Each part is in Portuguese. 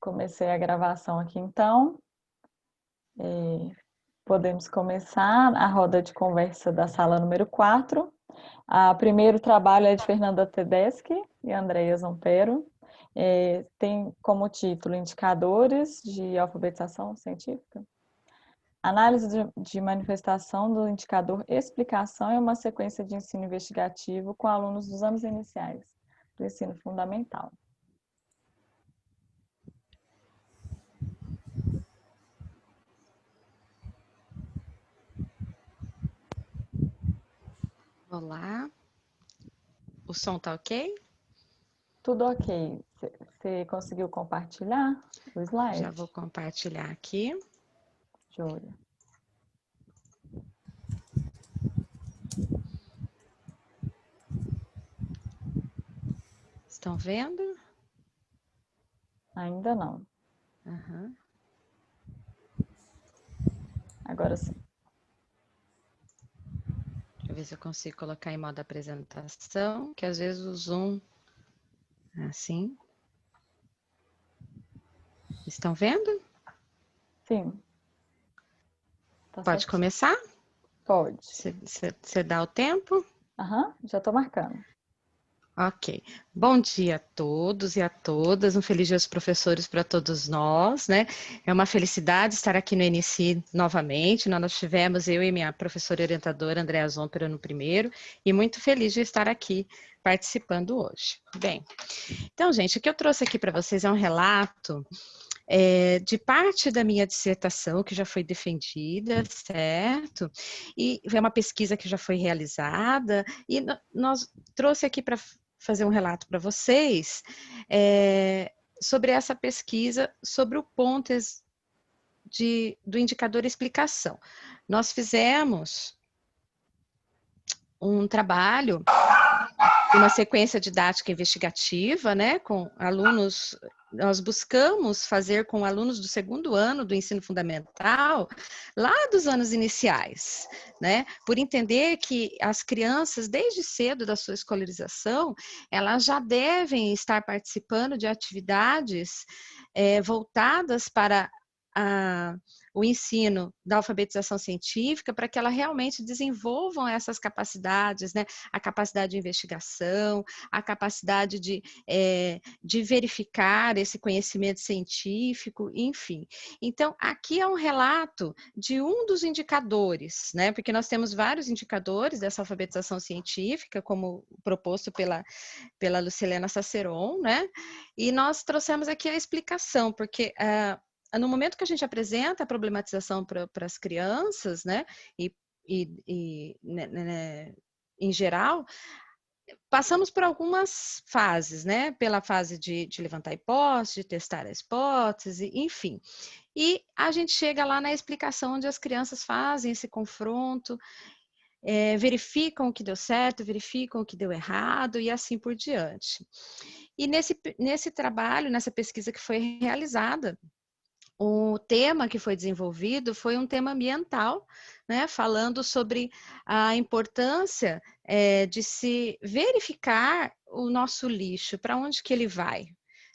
Comecei a gravação aqui então. Podemos começar a roda de conversa da sala número 4. O primeiro trabalho é de Fernanda Tedeschi e Andrea Zampero. Tem como título Indicadores de Alfabetização Científica. Análise de manifestação do indicador explicação é uma sequência de ensino investigativo com alunos dos anos iniciais do ensino fundamental. Olá, o som tá ok? Tudo ok. Você conseguiu compartilhar o slide? Já vou compartilhar aqui. Joia. Estão vendo? Ainda não. Uhum. Agora sim. Deixa eu ver se eu consigo colocar em modo apresentação, que às vezes o Zoom assim. Estão vendo? Sim. Tá Pode certinho. começar? Pode. Você dá o tempo? Já estou marcando. Ok. Bom dia a todos e a todas. Um feliz dia aos professores para todos nós, né? É uma felicidade estar aqui no NC novamente. Nós tivemos eu e minha professora orientadora, Andrea Zompera, no primeiro, e muito feliz de estar aqui participando hoje. Bem, então, gente, o que eu trouxe aqui para vocês é um relato de parte da minha dissertação que já foi defendida, certo? E é uma pesquisa que já foi realizada, e nós trouxe aqui para fazer um relato para vocês sobre essa pesquisa, sobre o ponto do indicador explicação. Nós fizemos um trabalho, uma sequência didática investigativa, né, com alunos. Nós buscamos fazer com alunos do segundo ano do ensino fundamental, lá dos anos iniciais, né? Por entender que as crianças, desde cedo da sua escolarização, elas já devem estar participando de atividades voltadas para o ensino da alfabetização científica, para que elas realmente desenvolvam essas capacidades, né? A capacidade de investigação, a capacidade de verificar esse conhecimento científico, enfim. Então, aqui é um relato de um dos indicadores, né? Porque nós temos vários indicadores dessa alfabetização científica, como proposto pela Lucilena Saceron, né? E nós trouxemos aqui a explicação, porque no momento que a gente apresenta a problematização para as crianças, né, né, em geral, passamos por algumas fases, né, pela fase de levantar a hipótese, de testar a hipótese, enfim. E a gente chega lá na explicação onde as crianças fazem esse confronto, verificam o que deu certo, verificam o que deu errado e assim por diante. E nesse trabalho, nessa pesquisa que foi realizada, o tema que foi desenvolvido foi um tema ambiental, né, falando sobre a importância de se verificar o nosso lixo, para onde que ele vai,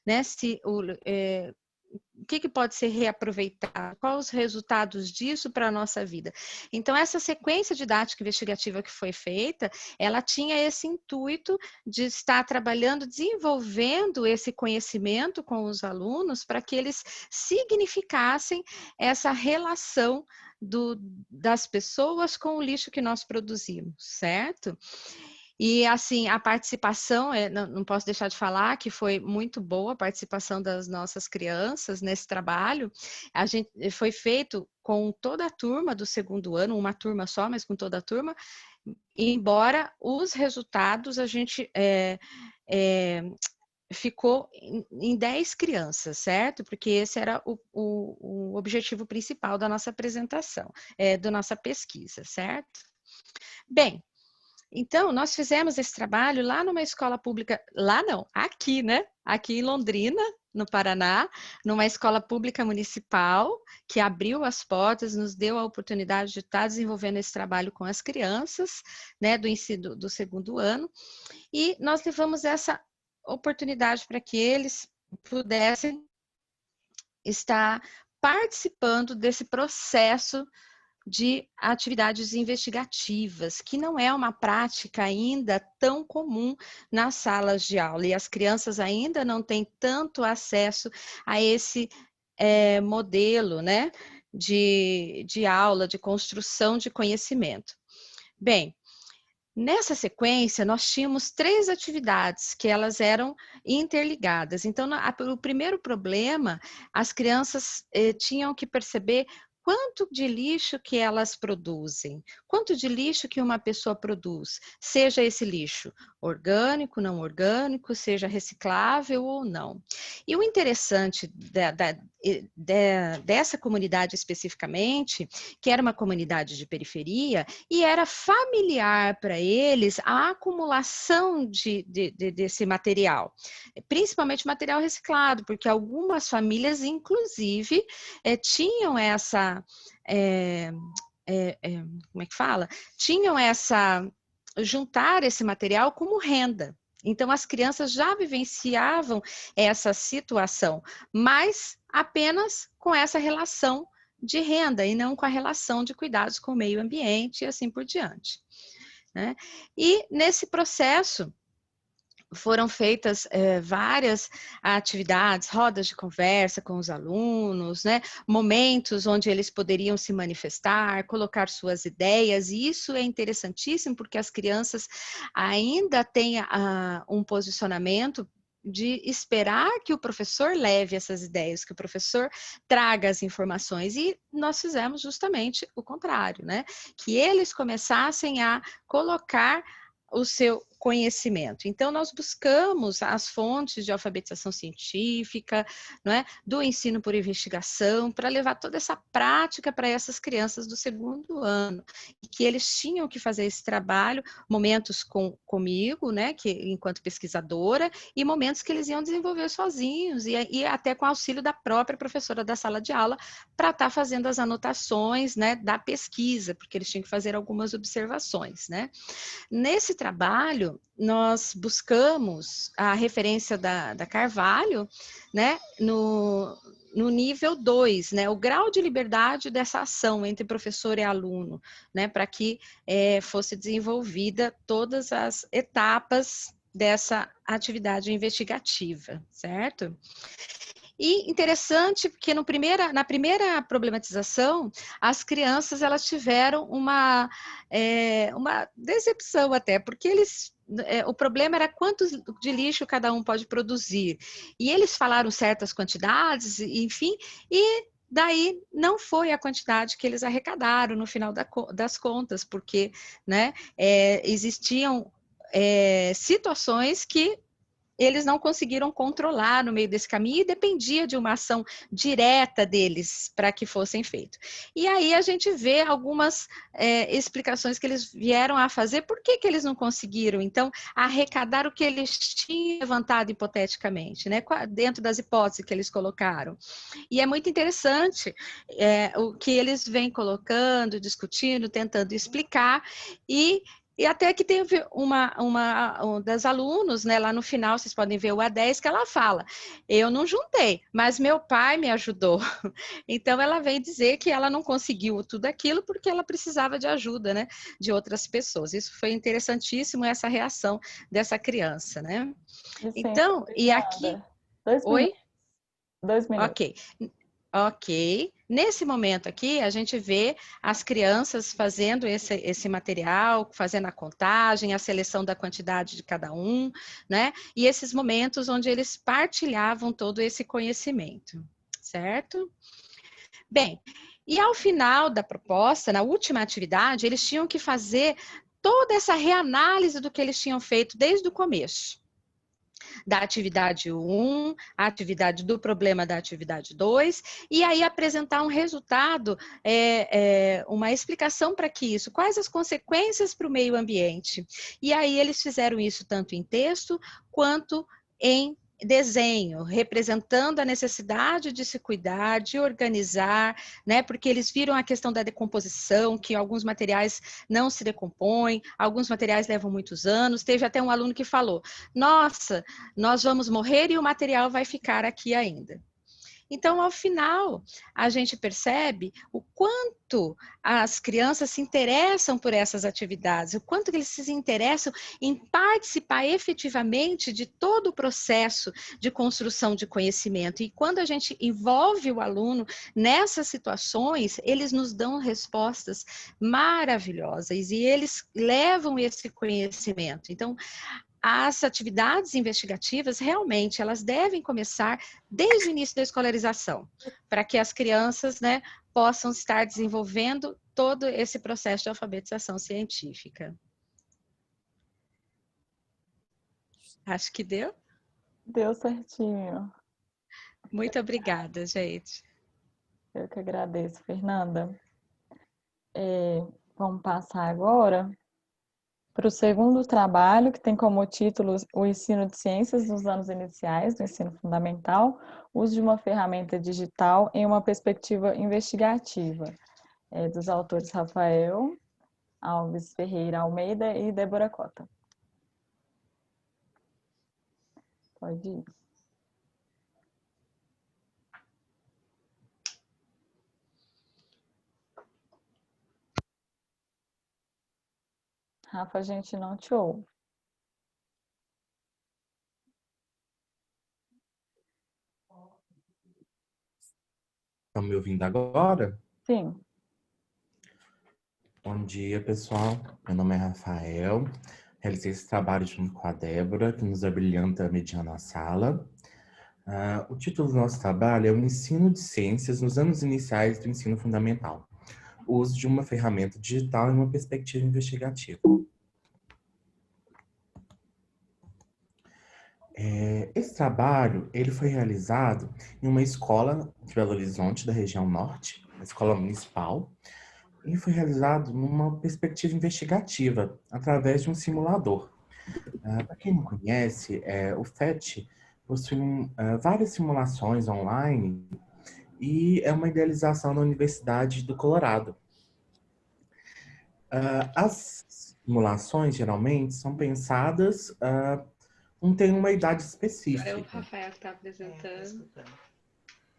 né, o que pode ser reaproveitado, quais os resultados disso para a nossa vida. Então, essa sequência didática investigativa que foi feita, ela tinha esse intuito de estar trabalhando, desenvolvendo esse conhecimento com os alunos para que eles significassem essa relação das pessoas com o lixo que nós produzimos, certo? E, assim, a participação, não posso deixar de falar que foi muito boa a participação das nossas crianças nesse trabalho. A gente foi feito com toda a turma do segundo ano, uma turma só, mas com toda a turma, embora os resultados a gente ficou em 10 crianças, certo? Porque esse era o objetivo principal da nossa apresentação, da nossa pesquisa, certo? Bem, então, nós fizemos esse trabalho lá numa escola pública, lá não, aqui, né? Aqui em Londrina, no Paraná, numa escola pública municipal, que abriu as portas, nos deu a oportunidade de estar desenvolvendo esse trabalho com as crianças, né, do ensino do segundo ano, e nós levamos essa oportunidade para que eles pudessem está participando desse processo de atividades investigativas, que não é uma prática ainda tão comum nas salas de aula, e as crianças ainda não têm tanto acesso a esse modelo, né, de aula, de construção de conhecimento. Bem, nessa sequência, nós tínhamos 3 atividades que elas eram interligadas. Então, o primeiro problema, as crianças tinham que perceber quanto de lixo que elas produzem, quanto de lixo que uma pessoa produz, seja esse lixo orgânico, não orgânico, seja reciclável ou não. E o interessante dessa comunidade especificamente, que era uma comunidade de periferia, e era familiar para eles a acumulação desse material, principalmente material reciclado, porque algumas famílias, inclusive, tinham essa... como é que fala? Tinham juntar esse material como renda. Então, as crianças já vivenciavam essa situação, mas apenas com essa relação de renda e não com a relação de cuidados com o meio ambiente e assim por diante, né? E nesse processo foram feitas várias atividades, rodas de conversa com os alunos, né? Momentos onde eles poderiam se manifestar, colocar suas ideias, e isso é interessantíssimo porque as crianças ainda têm um posicionamento de esperar que o professor leve essas ideias, que o professor traga as informações, e nós fizemos justamente o contrário, né? Que eles começassem a colocar o seu conhecimento. Então, nós buscamos as fontes de alfabetização científica, não é? Do ensino por investigação, para levar toda essa prática para essas crianças do 2º ano, e que eles tinham que fazer esse trabalho, momentos comigo, né, que, enquanto pesquisadora, e momentos que eles iam desenvolver sozinhos, e até com auxílio da própria professora da sala de aula, para estar fazendo as anotações, né, da pesquisa, porque eles tinham que fazer algumas observações, né? Nesse trabalho, nós buscamos a referência da Carvalho, né, no nível 2, né, o grau de liberdade dessa ação entre professor e aluno, né, para que fosse desenvolvida todas as etapas dessa atividade investigativa, certo? E interessante porque na primeira problematização, as crianças elas tiveram uma decepção até, porque o problema era quanto de lixo cada um pode produzir. E eles falaram certas quantidades, enfim, e daí não foi a quantidade que eles arrecadaram no final das contas, porque, né, existiam situações que eles não conseguiram controlar no meio desse caminho e dependia de uma ação direta deles para que fossem feitos. E aí a gente vê algumas explicações que eles vieram a fazer, por que eles não conseguiram, então, arrecadar o que eles tinham levantado hipoteticamente, né, dentro das hipóteses que eles colocaram. E é muito interessante o que eles vêm colocando, discutindo, tentando explicar, e até que teve uma das alunos, né, lá no final, vocês podem ver o A10, que ela fala, eu não juntei, mas meu pai me ajudou. Então, ela vem dizer que ela não conseguiu tudo aquilo porque ela precisava de ajuda, né, de outras pessoas. Isso foi interessantíssimo, essa reação dessa criança, né? Licença, Então, e aqui... obrigada. 2 Oi? minutos. 2 minutos. Ok. Ok. Nesse momento aqui, a gente vê as crianças fazendo esse material, fazendo a contagem, a seleção da quantidade de cada um, né? E esses momentos onde eles partilhavam todo esse conhecimento, certo? Bem, e ao final da proposta, na última atividade, eles tinham que fazer toda essa reanálise do que eles tinham feito desde o começo. Da atividade 1, a atividade do problema da atividade 2, e aí apresentar um resultado, uma explicação para que isso, quais as consequências para o meio ambiente. E aí eles fizeram isso tanto em texto quanto em desenho, representando a necessidade de se cuidar, de organizar, né? Porque eles viram a questão da decomposição, que alguns materiais não se decompõem, alguns materiais levam muitos anos. Teve até um aluno que falou: nossa, nós vamos morrer e o material vai ficar aqui ainda. Então, ao final, a gente percebe o quanto as crianças se interessam por essas atividades, o quanto que eles se interessam em participar efetivamente de todo o processo de construção de conhecimento. E quando a gente envolve o aluno nessas situações, eles nos dão respostas maravilhosas e eles levam esse conhecimento. Então, as atividades investigativas realmente elas devem começar desde o início da escolarização, para que as crianças, né, possam estar desenvolvendo todo esse processo de alfabetização científica. Acho que deu. Deu certinho. Muito obrigada, gente. Eu que agradeço, Fernanda. Vamos passar agora para o segundo trabalho, que tem como título o ensino de ciências nos anos iniciais do ensino fundamental, uso de uma ferramenta digital em uma perspectiva investigativa, dos autores Rafael Alves Ferreira Almeida e Débora Cota. Pode ir. Rafa, a gente não te ouve. Estão me ouvindo agora? Sim. Bom dia, pessoal. Meu nome é Rafael. Realizei esse trabalho junto com a Débora, que nos abrilhanta mediante a sala. O título do nosso trabalho é o ensino de ciências nos anos iniciais do ensino fundamental. O uso de uma ferramenta digital em uma perspectiva investigativa. Esse trabalho ele foi realizado em uma escola de Belo Horizonte, da região norte, uma escola municipal, e foi realizado numa perspectiva investigativa, através de um simulador. Para quem não conhece, o FET possui várias simulações online e é uma idealização da Universidade do Colorado. As simulações, geralmente, são pensadas, não tem uma idade específica. É o Rafael que está apresentando.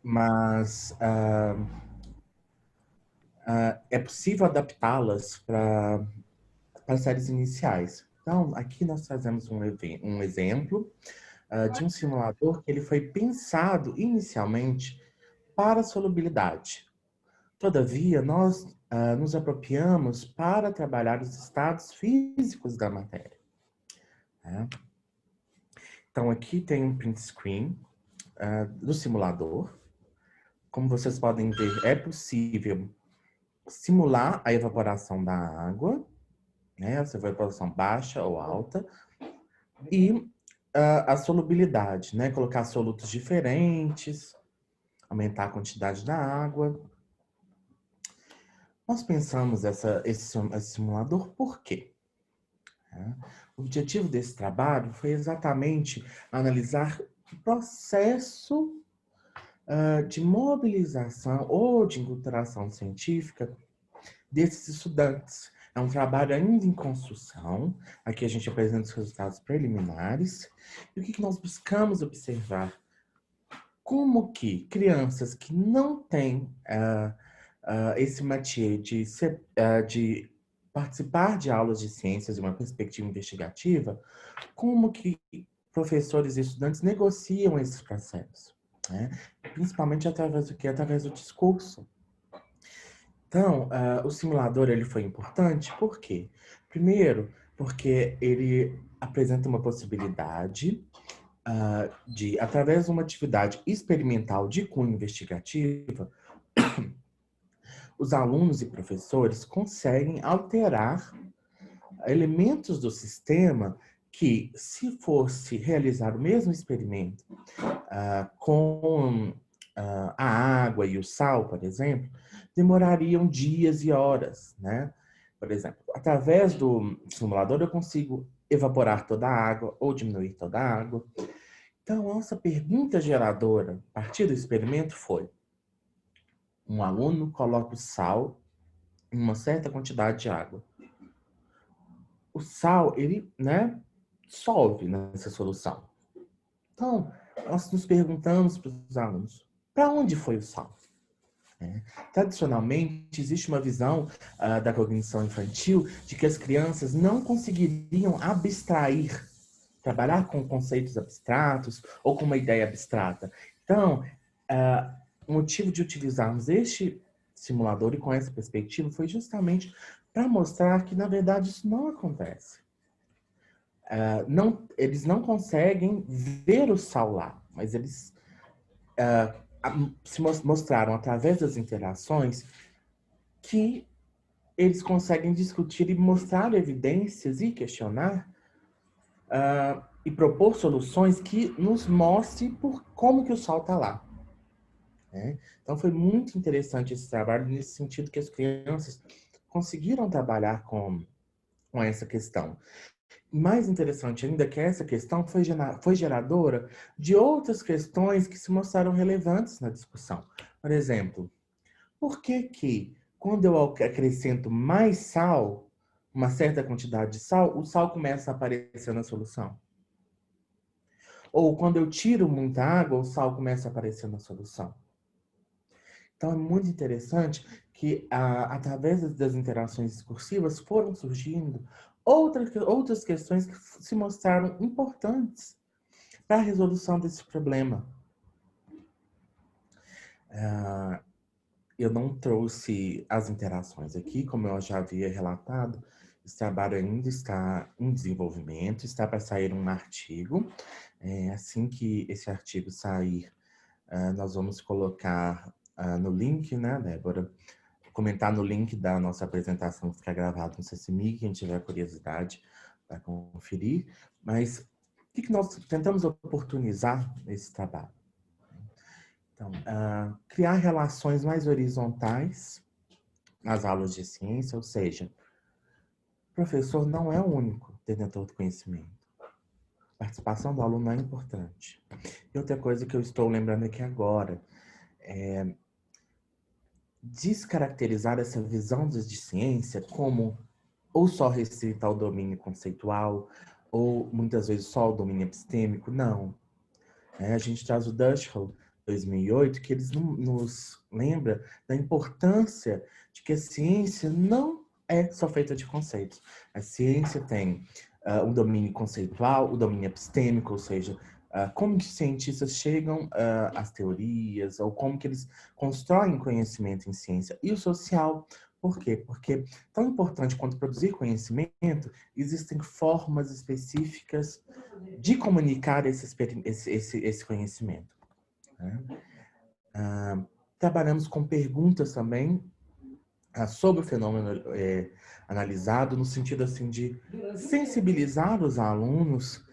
Mas é possível adaptá-las para séries iniciais. Então, aqui nós trazemos um exemplo de um simulador que ele foi pensado inicialmente para a solubilidade. Todavia, nós nos apropriamos para trabalhar os estados físicos da matéria. Né? Então, aqui tem um print screen do simulador. Como vocês podem ver, é possível simular a evaporação da água, né? Essa evaporação baixa ou alta, e a solubilidade, né? Colocar solutos diferentes, aumentar a quantidade da água. Nós pensamos esse simulador por quê? O objetivo desse trabalho foi exatamente analisar o processo de mobilização ou de enculturação científica desses estudantes. É um trabalho ainda em construção. Aqui a gente apresenta os resultados preliminares. E o que nós buscamos observar? Como que crianças que não têm esse métier de participar de aulas de ciências de uma perspectiva investigativa, como que professores e estudantes negociam esses processos, né? Principalmente através do quê? Através do discurso. Então, o simulador ele foi importante, por quê? Primeiro, porque ele apresenta uma possibilidade de, através de uma atividade experimental de cunho investigativa, os alunos e professores conseguem alterar elementos do sistema que, se fosse realizar o mesmo experimento com a água e o sal, por exemplo, demorariam dias e horas, né? Por exemplo, através do simulador eu consigo evaporar toda a água ou diminuir toda a água. Então, a nossa pergunta geradora, a partir do experimento, foi: um aluno coloca o sal em uma certa quantidade de água. O sal, ele, né, dissolve nessa solução. Então, nós nos perguntamos para os alunos: para onde foi o sol? Tradicionalmente, existe uma visão da cognição infantil de que as crianças não conseguiriam abstrair, trabalhar com conceitos abstratos ou com uma ideia abstrata. Então, o motivo de utilizarmos este simulador e com essa perspectiva foi justamente para mostrar que, na verdade, isso não acontece. Eles não conseguem ver o sol lá, mas eles se mostraram através das interações que eles conseguem discutir e mostrar evidências e questionar e propor soluções que nos mostrem por como que o sol está lá. Né? Então foi muito interessante esse trabalho nesse sentido que as crianças conseguiram trabalhar com essa questão. Mais interessante ainda que essa questão foi geradora de outras questões que se mostraram relevantes na discussão. Por exemplo, por que quando eu acrescento mais sal, uma certa quantidade de sal, o sal começa a aparecer na solução? Ou quando eu tiro muita água, o sal começa a aparecer na solução? Então é muito interessante que através das interações discursivas foram surgindo outras questões que se mostraram importantes para a resolução desse problema. Eu não trouxe as interações aqui, como eu já havia relatado, esse trabalho ainda está em desenvolvimento, está para sair um artigo. Assim que esse artigo sair, nós vamos colocar no link, né, Débora? Comentar no link da nossa apresentação que fica gravado no CCMig, quem tiver curiosidade para conferir. Mas o que nós tentamos oportunizar nesse trabalho? Então, criar relações mais horizontais nas aulas de ciência, ou seja, o professor não é o único detentor do conhecimento. A participação do aluno é importante. E outra coisa que eu estou lembrando aqui agora é descaracterizar essa visão de ciência como ou só restrita ao domínio conceitual, ou muitas vezes só ao domínio epistêmico. Não. A gente traz o Dushel, 2008, que eles nos lembra da importância de que a ciência não é só feita de conceitos. A ciência tem um domínio conceitual, o domínio epistêmico, ou seja, como que os cientistas chegam às teorias, ou como que eles constroem conhecimento em ciência. E o social, por quê? Porque, tão importante quanto produzir conhecimento, existem formas específicas de comunicar esse conhecimento. Né? Trabalhamos com perguntas também sobre o fenômeno analisado, no sentido assim de sensibilizar os alunos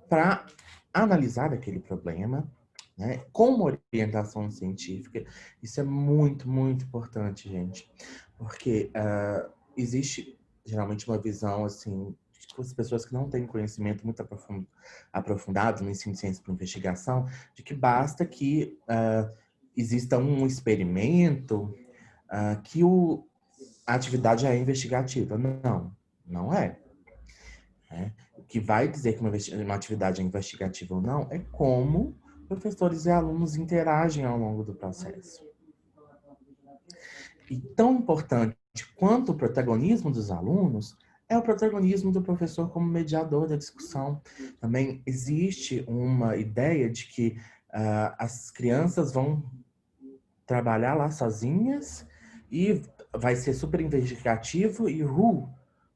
para analisar aquele problema, né, com uma orientação científica. Isso é muito, muito importante, gente, porque existe geralmente uma visão assim de as pessoas que não têm conhecimento muito aprofundado no ensino de ciência para investigação, de que basta que exista um experimento que a atividade é investigativa. Não, não é. O que vai dizer que uma atividade é investigativa ou não é como professores e alunos interagem ao longo do processo. E tão importante quanto o protagonismo dos alunos é o protagonismo do professor como mediador da discussão. Também existe uma ideia de que as crianças vão trabalhar lá sozinhas e vai ser super investigativo e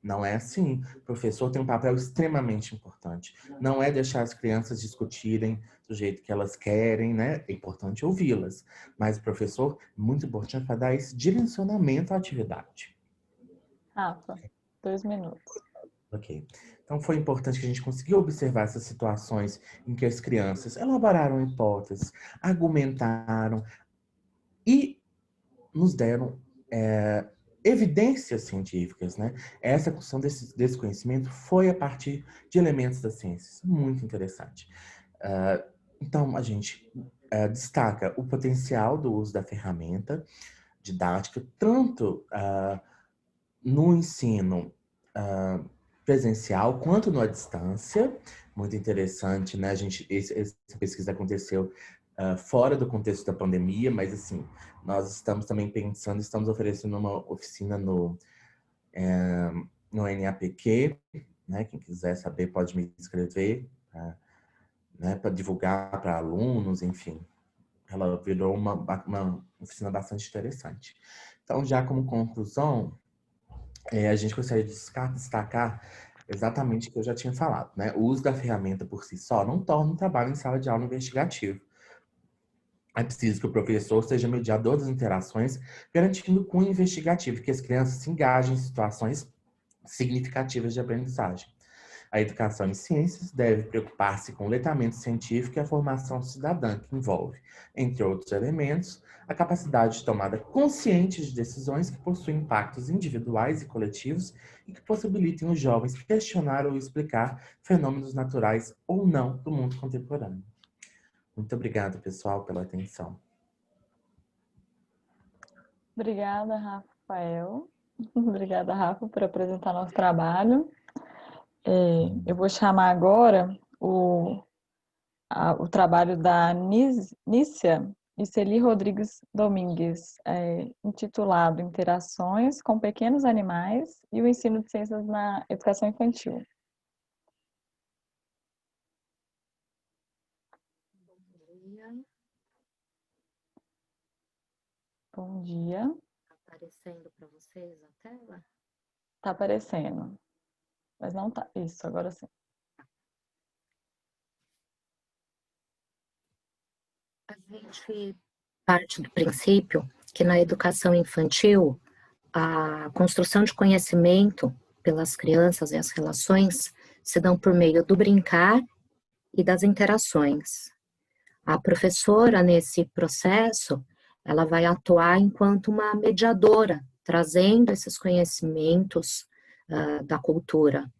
não é assim. O professor tem um papel extremamente importante. Não é deixar as crianças discutirem do jeito que elas querem, né? É importante ouvi-las. Mas o professor é muito importante para dar esse direcionamento à atividade. Rafa, 2 minutos. Ok. Então foi importante que a gente conseguiu observar essas situações em que as crianças elaboraram hipóteses, argumentaram e nos deram evidências científicas, né? Essa construção desse conhecimento foi a partir de elementos das ciências. Muito interessante. Então, a gente destaca o potencial do uso da ferramenta didática, tanto no ensino presencial quanto na distância. Muito interessante, né? Essa pesquisa aconteceu fora do contexto da pandemia, mas assim, nós estamos também pensando, estamos oferecendo uma oficina no NAPQ, né? Quem quiser saber pode me escrever, né? Para divulgar para alunos, enfim. Ela virou uma oficina bastante interessante. Então, já como conclusão, a gente gostaria de destacar exatamente o que eu já tinha falado, né? O uso da ferramenta por si só não torna o trabalho em sala de aula investigativo. É preciso que o professor seja mediador das interações, garantindo cunho investigativo, que as crianças se engajem em situações significativas de aprendizagem. A educação em ciências deve preocupar-se com o letramento científico e a formação cidadã, que envolve, entre outros elementos, a capacidade de tomada consciente de decisões que possuem impactos individuais e coletivos e que possibilitem os jovens questionar ou explicar fenômenos naturais ou não do mundo contemporâneo. Muito obrigado, pessoal, pela atenção. Obrigada, Rafael. Obrigada, Rafa, por apresentar nosso trabalho. Eu vou chamar agora o trabalho da Nícia Niceli Rodrigues Domingues, intitulado Interações com Pequenos Animais e o Ensino de Ciências na Educação Infantil. Bom dia. Está aparecendo para vocês a tela? Está aparecendo, mas não está. Isso, agora sim. A gente parte do princípio que na educação infantil a construção de conhecimento pelas crianças e as relações se dão por meio do brincar e das interações. A professora, nesse processo, ela vai atuar enquanto uma mediadora, trazendo esses conhecimentos da cultura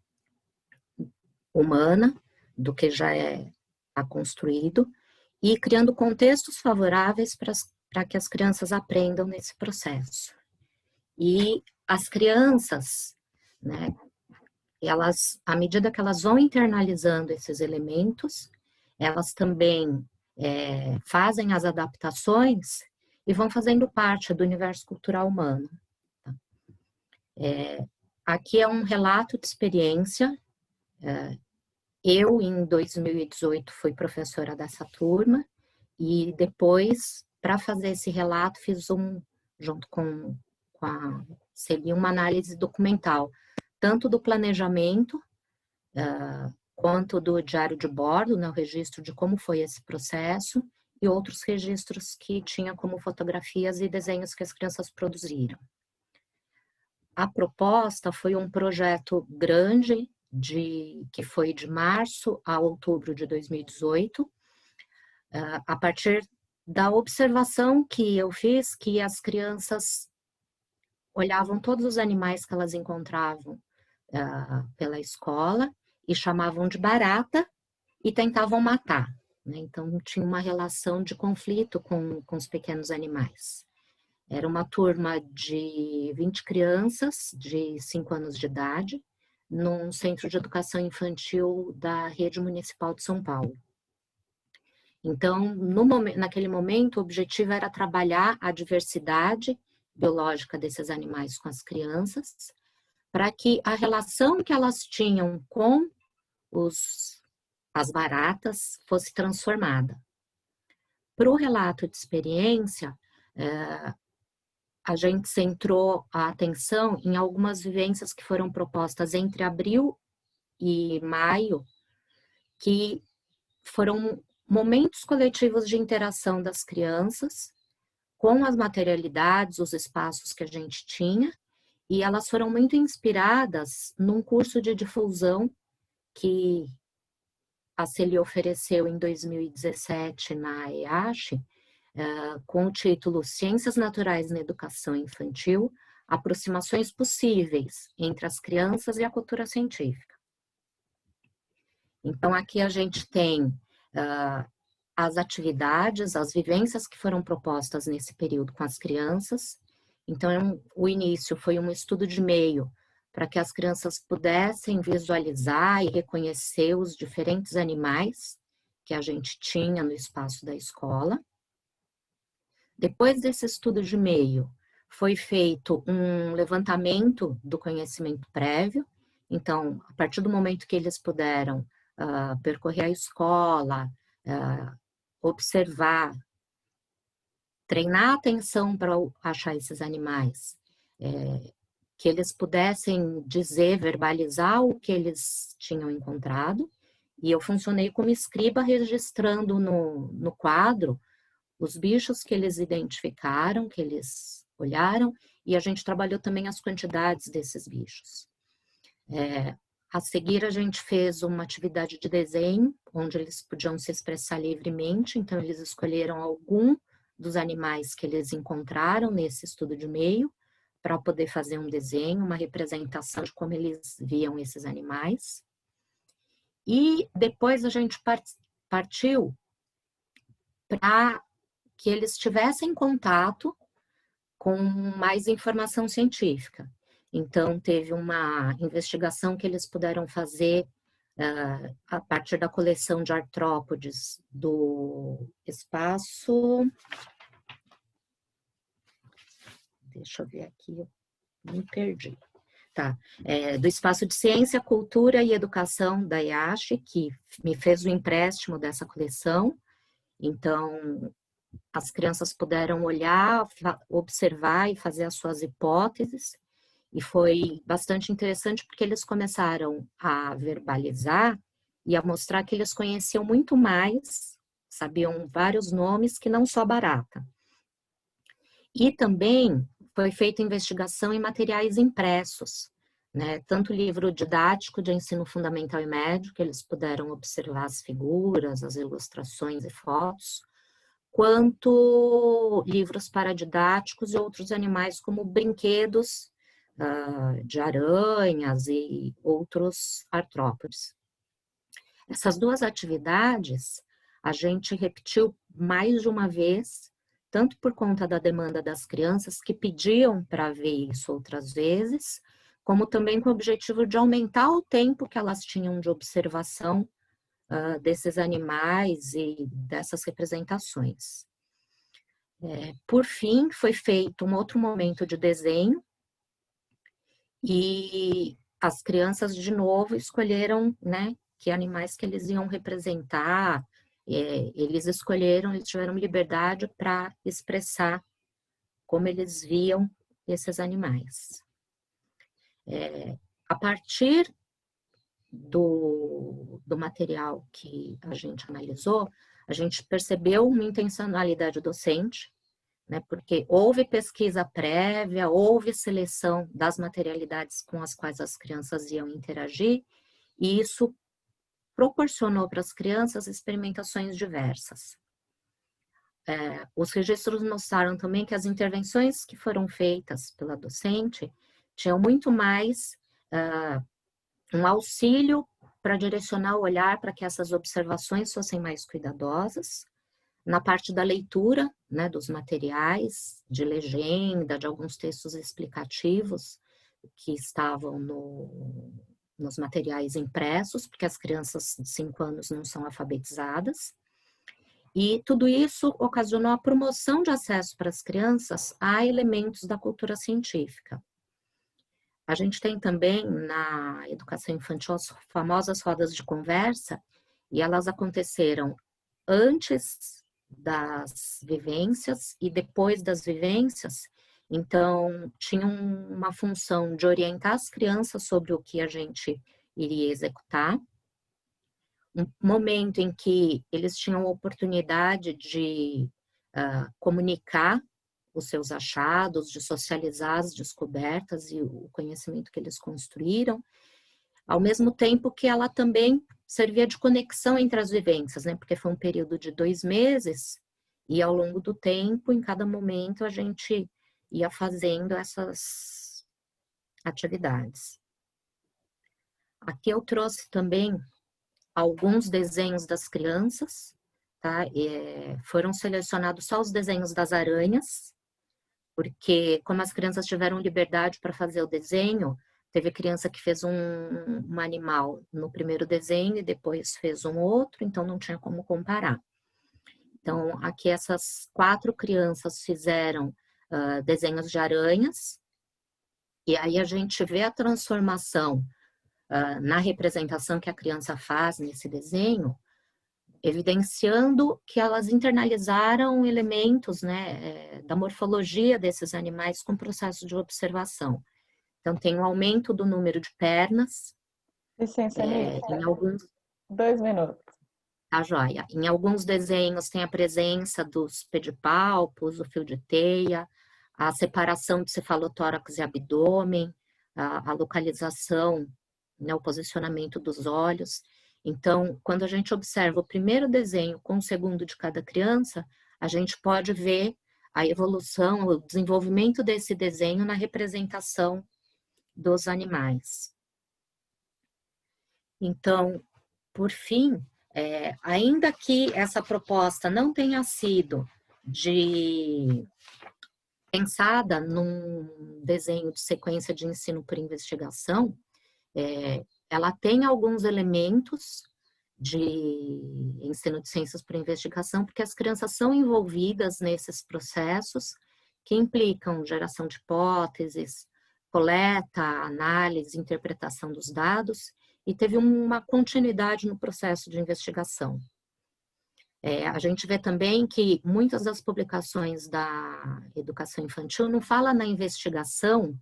humana, do que já está construído, e criando contextos favoráveis para que as crianças aprendam nesse processo. E as crianças, né, elas, à medida que elas vão internalizando esses elementos, elas também fazem as adaptações e vão fazendo parte do universo cultural humano. Tá? Aqui é um relato de experiência. Eu, em 2018, fui professora dessa turma e depois, para fazer esse relato, fiz junto com a Celi, uma análise documental, tanto do planejamento, quanto do diário de bordo, né, o registro de como foi esse processo, e outros registros que tinha como fotografias e desenhos que as crianças produziram. A proposta foi um projeto grande, que foi de março a outubro de 2018, a partir da observação que eu fiz, que as crianças olhavam todos os animais que elas encontravam pela escola e chamavam de barata e tentavam matar. Né? Então, tinha uma relação de conflito com os pequenos animais. Era uma turma de 20 crianças de 5 anos de idade, num centro de educação infantil da Rede Municipal de São Paulo. Então, naquele momento, o objetivo era trabalhar a diversidade biológica desses animais com as crianças, para que a relação que elas tinham com as baratas fosse transformada. Para o relato de experiência, a gente centrou a atenção em algumas vivências que foram propostas entre abril e maio, que foram momentos coletivos de interação das crianças com as materialidades, os espaços que a gente tinha, e elas foram muito inspiradas num curso de difusão que a Celi ofereceu em 2017 na EASH, com o título Ciências Naturais na Educação Infantil, aproximações possíveis entre as crianças e a cultura científica. Então, aqui a gente tem as atividades, as vivências que foram propostas nesse período com as crianças. Então, o início foi um estudo de meio para que as crianças pudessem visualizar e reconhecer os diferentes animais que a gente tinha no espaço da escola. Depois desse estudo de meio, foi feito um levantamento do conhecimento prévio. Então, a partir do momento que eles puderam percorrer a escola, observar, treinar a atenção para achar esses animais, que eles pudessem dizer, verbalizar o que eles tinham encontrado. E eu funcionei como escriba, registrando no quadro os bichos que eles identificaram, que eles olharam, e a gente trabalhou também as quantidades desses bichos. A seguir, a gente fez uma atividade de desenho, onde eles podiam se expressar livremente, então eles escolheram algum dos animais que eles encontraram nesse estudo de meio, para poder fazer um desenho, uma representação de como eles viam esses animais. E depois a gente partiu para que eles tivessem contato com mais informação científica. Então, teve uma investigação que eles puderam fazer a partir da coleção de artrópodes do espaço... Deixa eu ver aqui, eu me perdi. Tá. Do Espaço de Ciência, Cultura e Educação da IASH, que me fez o empréstimo dessa coleção. Então, as crianças puderam olhar, observar e fazer as suas hipóteses. E foi bastante interessante porque eles começaram a verbalizar e a mostrar que eles conheciam muito mais, sabiam vários nomes que não só barata. E também foi feita investigação em materiais impressos, né? Tanto livro didático de ensino fundamental e médio, que eles puderam observar as figuras, as ilustrações e fotos, quanto livros paradidáticos e outros animais como brinquedos de aranhas e outros artrópodes. Essas duas atividades a gente repetiu mais de uma vez, tanto por conta da demanda das crianças que pediam para ver isso outras vezes, como também com o objetivo de aumentar o tempo que elas tinham de observação desses animais e dessas representações. Por fim, foi feito um outro momento de desenho e as crianças, de novo, escolheram, né, que animais que eles iam representar. Eles escolheram, eles tiveram liberdade para expressar como eles viam esses animais. A partir do material que a gente analisou, a gente percebeu uma intencionalidade docente, né, porque houve pesquisa prévia, houve seleção das materialidades com as quais as crianças iam interagir, e isso proporcionou para as crianças experimentações diversas. Os registros mostraram também que as intervenções que foram feitas pela docente tinham muito mais um auxílio para direcionar o olhar para que essas observações fossem mais cuidadosas, na parte da leitura, né, dos materiais, de legenda, de alguns textos explicativos que estavam nos materiais impressos, porque as crianças de 5 anos não são alfabetizadas. E tudo isso ocasionou a promoção de acesso para as crianças a elementos da cultura científica. A gente tem também na educação infantil as famosas rodas de conversa, e elas aconteceram antes das vivências e depois das vivências. Então, tinham uma função de orientar as crianças sobre o que a gente iria executar. Um momento em que eles tinham a oportunidade de comunicar os seus achados, de socializar as descobertas e o conhecimento que eles construíram, ao mesmo tempo que ela também servia de conexão entre as vivências, né? Porque foi um período de 2 meses e ao longo do tempo, em cada momento, a gente ia fazendo essas atividades. Aqui eu trouxe também alguns desenhos das crianças, tá? Foram selecionados só os desenhos das aranhas, porque como as crianças tiveram liberdade para fazer o desenho, Teve criança que fez um animal no primeiro desenho e depois fez um outro, então não tinha como comparar. Então, aqui essas 4 crianças fizeram desenhos de aranhas, e aí a gente vê a transformação na representação que a criança faz nesse desenho, evidenciando que elas internalizaram elementos, né, da morfologia desses animais com o processo de observação. Então, tem um aumento do número de pernas. Licença, Anísia. Em alguns... 2 minutos. Tá joia. Em alguns desenhos tem a presença dos pedipalpos, o fio de teia, a separação de cefalotórax e abdômen, a localização, né, o posicionamento dos olhos. Então, quando a gente observa o primeiro desenho com o segundo de cada criança, a gente pode ver a evolução, o desenvolvimento desse desenho na representação dos animais. Então, por fim, ainda que essa proposta não tenha sido pensada num desenho de sequência de ensino por investigação, ela tem alguns elementos de ensino de ciências por investigação, porque as crianças são envolvidas nesses processos que implicam geração de hipóteses, coleta, análise, interpretação dos dados, e teve uma continuidade no processo de investigação. A gente vê também que muitas das publicações da educação infantil não falam na investigação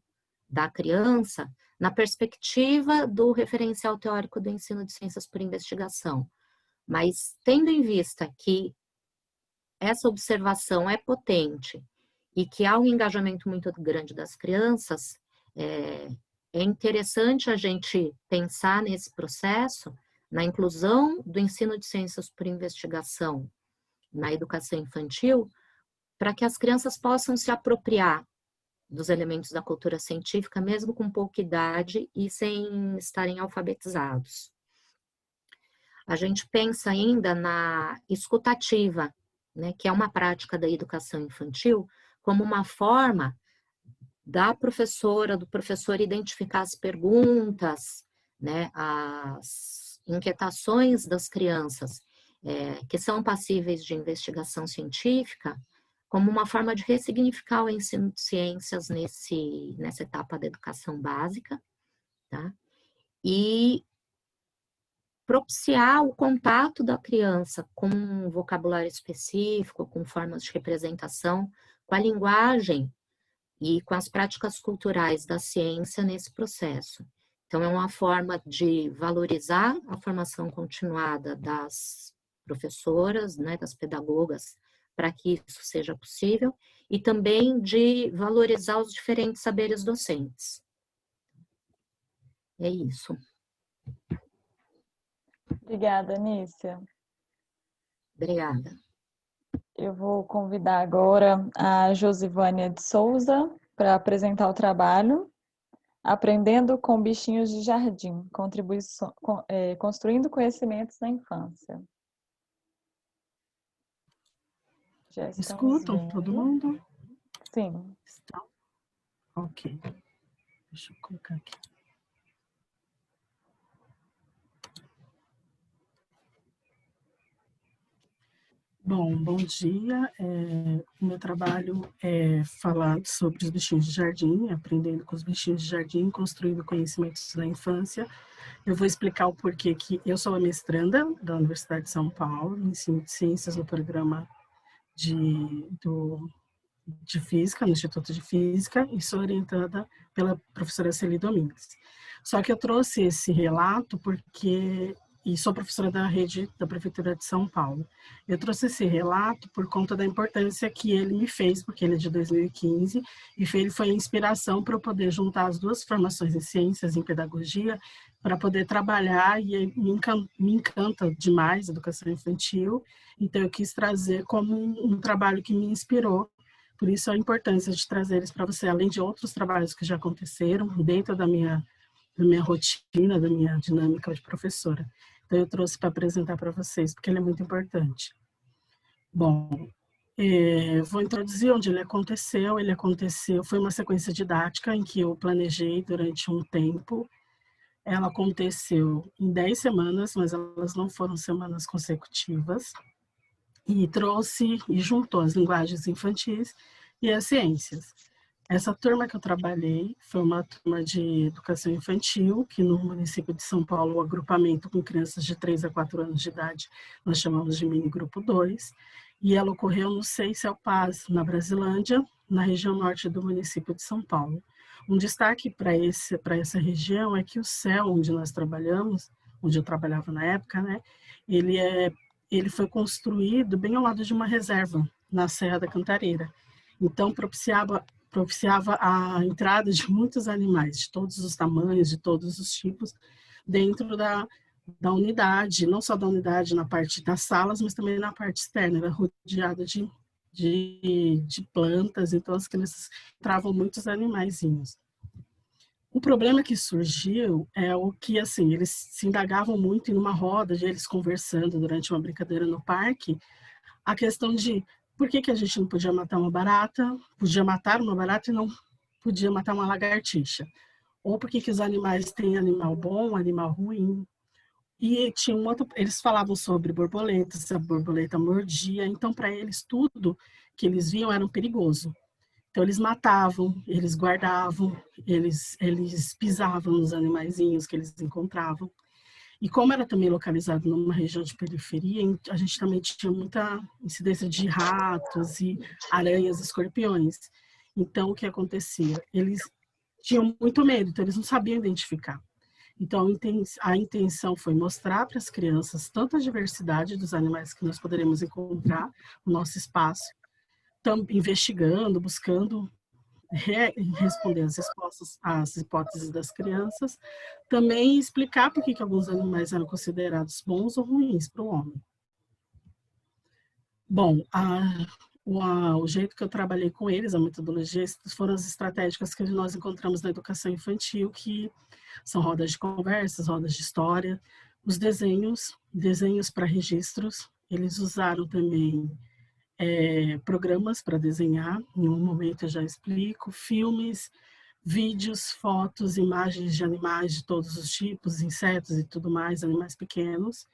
da criança na perspectiva do referencial teórico do ensino de ciências por investigação, mas tendo em vista que essa observação é potente e que há um engajamento muito grande das crianças, é interessante a gente pensar nesse processo, na inclusão do ensino de ciências por investigação na educação infantil, para que as crianças possam se apropriar dos elementos da cultura científica, mesmo com pouca idade e sem estarem alfabetizados. A gente pensa ainda na escutativa, né, que é uma prática da educação infantil, como uma forma da professora, do professor identificar as perguntas, né, as inquietações das crianças que são passíveis de investigação científica, como uma forma de ressignificar o ensino de ciências nessa etapa da educação básica, tá? E propiciar o contato da criança com um vocabulário específico, com formas de representação, com a linguagem e com as práticas culturais da ciência nesse processo. Então, é uma forma de valorizar a formação continuada das professoras, né, das pedagogas, para que isso seja possível, e também de valorizar os diferentes saberes docentes. É isso. Obrigada, Anísia. Obrigada. Eu vou convidar agora a Josivânia de Souza para apresentar o trabalho Aprendendo com Bichinhos de Jardim, construindo conhecimentos na infância. Já Escutam vendo. todo mundo? Sim. Estão? Ok. Deixa eu colocar aqui. Bom dia. O meu trabalho é falar sobre os bichinhos de jardim, aprendendo com os bichinhos de jardim, construindo conhecimentos na infância. Eu vou explicar o porquê que eu sou a mestranda da Universidade de São Paulo, ensino de ciências no programa de Física, no Instituto de Física, e sou orientada pela professora Celi Domingues. Só que eu trouxe esse relato e sou professora da rede da Prefeitura de São Paulo. Eu trouxe esse relato por conta da importância que ele me fez, porque ele é de 2015, e ele foi a inspiração para eu poder juntar as duas formações em ciências e em pedagogia, para poder trabalhar, e me encanta demais a educação infantil, então eu quis trazer como um trabalho que me inspirou. Por isso a importância de trazer eles para você, além de outros trabalhos que já aconteceram dentro da minha rotina, da minha dinâmica de professora. Então eu trouxe para apresentar para vocês, porque ele é muito importante. Bom, Vou introduzir onde ele aconteceu. Ele aconteceu, foi uma sequência didática em que eu planejei durante um tempo. Ela aconteceu em 10 semanas, mas elas não foram semanas consecutivas. E trouxe e juntou as linguagens infantis e as ciências. Essa turma que eu trabalhei foi uma turma de educação infantil, que no município de São Paulo, o agrupamento com crianças de 3 a 4 anos de idade, nós chamamos de mini grupo 2, e ela ocorreu no CEI Celpaz, na Brasilândia, na região norte do município de São Paulo. Um destaque para essa região é que o CEL, onde nós trabalhamos, onde eu trabalhava na época, né, ele foi construído bem ao lado de uma reserva, na Serra da Cantareira. Então, propiciava a entrada de muitos animais, de todos os tamanhos, de todos os tipos, dentro da unidade, não só da unidade na parte das salas, mas também na parte externa, era rodeada de plantas, então as crianças entravam muitos animaizinhos. O problema que surgiu é o que, assim, eles se indagavam muito em uma roda, de eles conversando durante uma brincadeira no parque, a questão de por que a gente não podia matar uma barata, podia matar uma barata e não podia matar uma lagartixa? Ou por que os animais têm animal bom, animal ruim? E tinha eles falavam sobre borboletas, se a borboleta mordia, então para eles tudo que eles viam era perigoso. Então eles matavam, eles guardavam, eles pisavam nos animaizinhos que eles encontravam. E como era também localizado numa região de periferia, a gente também tinha muita incidência de ratos e aranhas, escorpiões. Então, o que acontecia? Eles tinham muito medo, então eles não sabiam identificar. Então, a intenção foi mostrar para as crianças tanto a diversidade dos animais que nós poderemos encontrar no nosso espaço, investigando, buscando responder às hipóteses das crianças, também explicar por que alguns animais eram considerados bons ou ruins para o homem. Bom, o jeito que eu trabalhei com eles, a metodologia, foram as estratégicas que nós encontramos na educação infantil, que são rodas de conversas, rodas de história, os desenhos para registros. Eles usaram também programas para desenhar, em um momento eu já explico, filmes, vídeos, fotos, imagens de animais de todos os tipos, insetos e tudo mais, animais pequenos.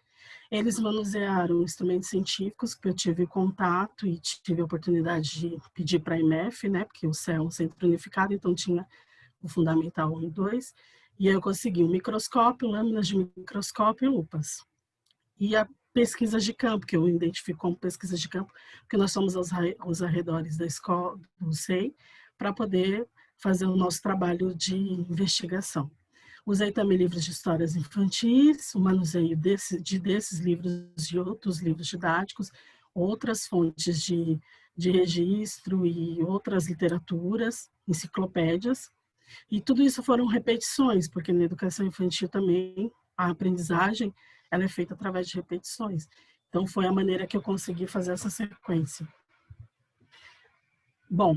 Eles manusearam instrumentos científicos que eu tive contato e tive a oportunidade de pedir para a IMEF, né, porque o CEL é um centro unificado, então tinha o Fundamental 1 e 2, e aí eu consegui um microscópio, lâminas de microscópio e lupas. E a pesquisas de campo, que eu identifico como pesquisa de campo, porque nós somos aos arredores da escola, do SEI, para poder fazer o nosso trabalho de investigação. Usei também livros de histórias infantis, o manuseio desses livros e outros livros didáticos, outras fontes de registro e outras literaturas, enciclopédias, e tudo isso foram repetições, porque na educação infantil também a aprendizagem ela é feita através de repetições. Então, foi a maneira que eu consegui fazer essa sequência. Bom,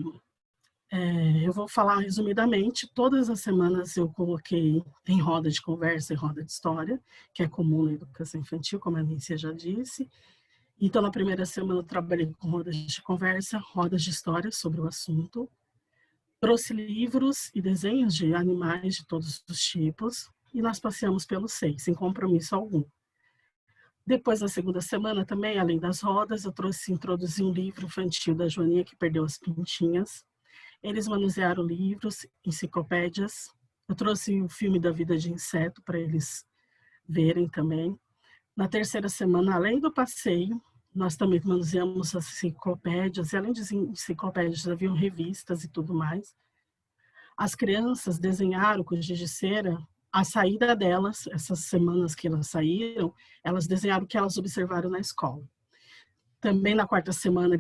eu vou falar resumidamente. Todas as semanas eu coloquei em roda de conversa e roda de história, que é comum na educação infantil, como a Nícia já disse. Então, na primeira semana eu trabalhei com rodas de conversa, rodas de história sobre o assunto. Trouxe livros e desenhos de animais de todos os tipos e nós passeamos pelo SEI, sem compromisso algum. Depois, na segunda semana também, além das rodas, eu introduzi um livro infantil da Joaninha que perdeu as pintinhas. Eles manusearam livros, enciclopédias. Eu trouxe o filme da vida de inseto para eles verem também. Na terceira semana, além do passeio, nós também manuseamos as enciclopédias, e além de enciclopédias, haviam revistas e tudo mais. As crianças desenharam com giz de cera a saída delas, essas semanas que elas saíram, elas desenharam o que elas observaram na escola. Também na quarta semana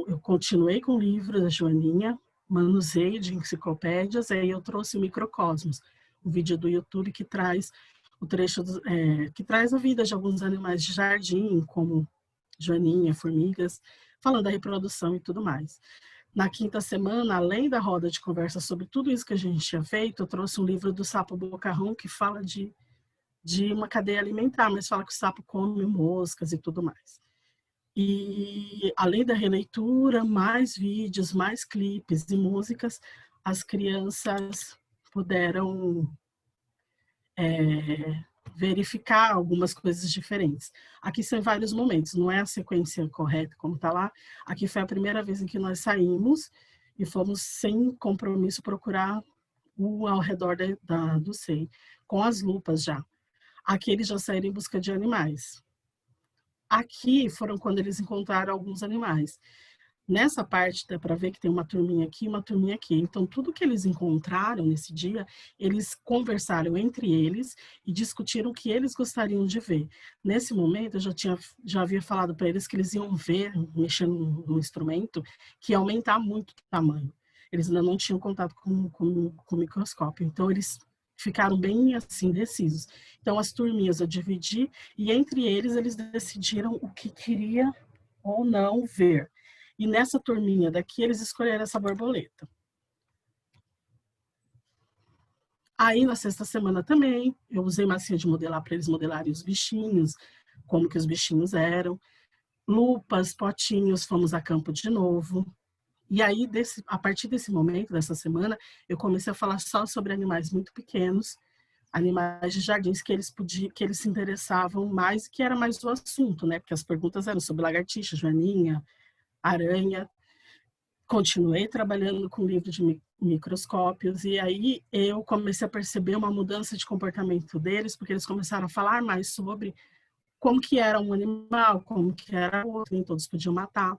eu continuei com o livro da Joaninha, manuseio de enciclopédias, aí eu trouxe o Microcosmos, um vídeo do YouTube que traz o trecho, que traz a vida de alguns animais de jardim, como joaninha, formigas, falando da reprodução e tudo mais. Na quinta semana, além da roda de conversa sobre tudo isso que a gente tinha feito, eu trouxe um livro do sapo bocarrão que fala de uma cadeia alimentar, mas fala que o sapo come moscas e tudo mais. E, além da releitura, mais vídeos, mais clipes e músicas, as crianças puderam verificar algumas coisas diferentes. Aqui são vários momentos, não é a sequência correta como está lá. Aqui foi a primeira vez em que nós saímos e fomos sem compromisso procurar o ao redor do SEI, com as lupas já. Aqui eles já saíram em busca de animais. Aqui foram quando eles encontraram alguns animais. Nessa parte dá para ver que tem uma turminha aqui e uma turminha aqui. Então, tudo que eles encontraram nesse dia, eles conversaram entre eles e discutiram o que eles gostariam de ver. Nesse momento, eu já havia falado para eles que eles iam ver, mexendo no instrumento, que ia aumentar muito o tamanho. Eles ainda não tinham contato com o microscópio. Então, eles ficaram bem assim, indecisos. Então, as turminhas eu dividi e entre eles decidiram o que queria ou não ver. E nessa turminha daqui, eles escolheram essa borboleta. Aí, na sexta semana também, eu usei massinha de modelar para eles modelarem os bichinhos, como que os bichinhos eram. Lupas, potinhos, fomos a campo de novo. E aí, a partir desse momento, dessa semana, eu comecei a falar só sobre animais muito pequenos, animais de jardins que eles se interessavam mais, que era mais o assunto, né? Porque as perguntas eram sobre lagartixa, joaninha, aranha. Continuei trabalhando com livro de microscópios e aí eu comecei a perceber uma mudança de comportamento deles, porque eles começaram a falar mais sobre como que era um animal, como que era outro, nem todos podiam matar.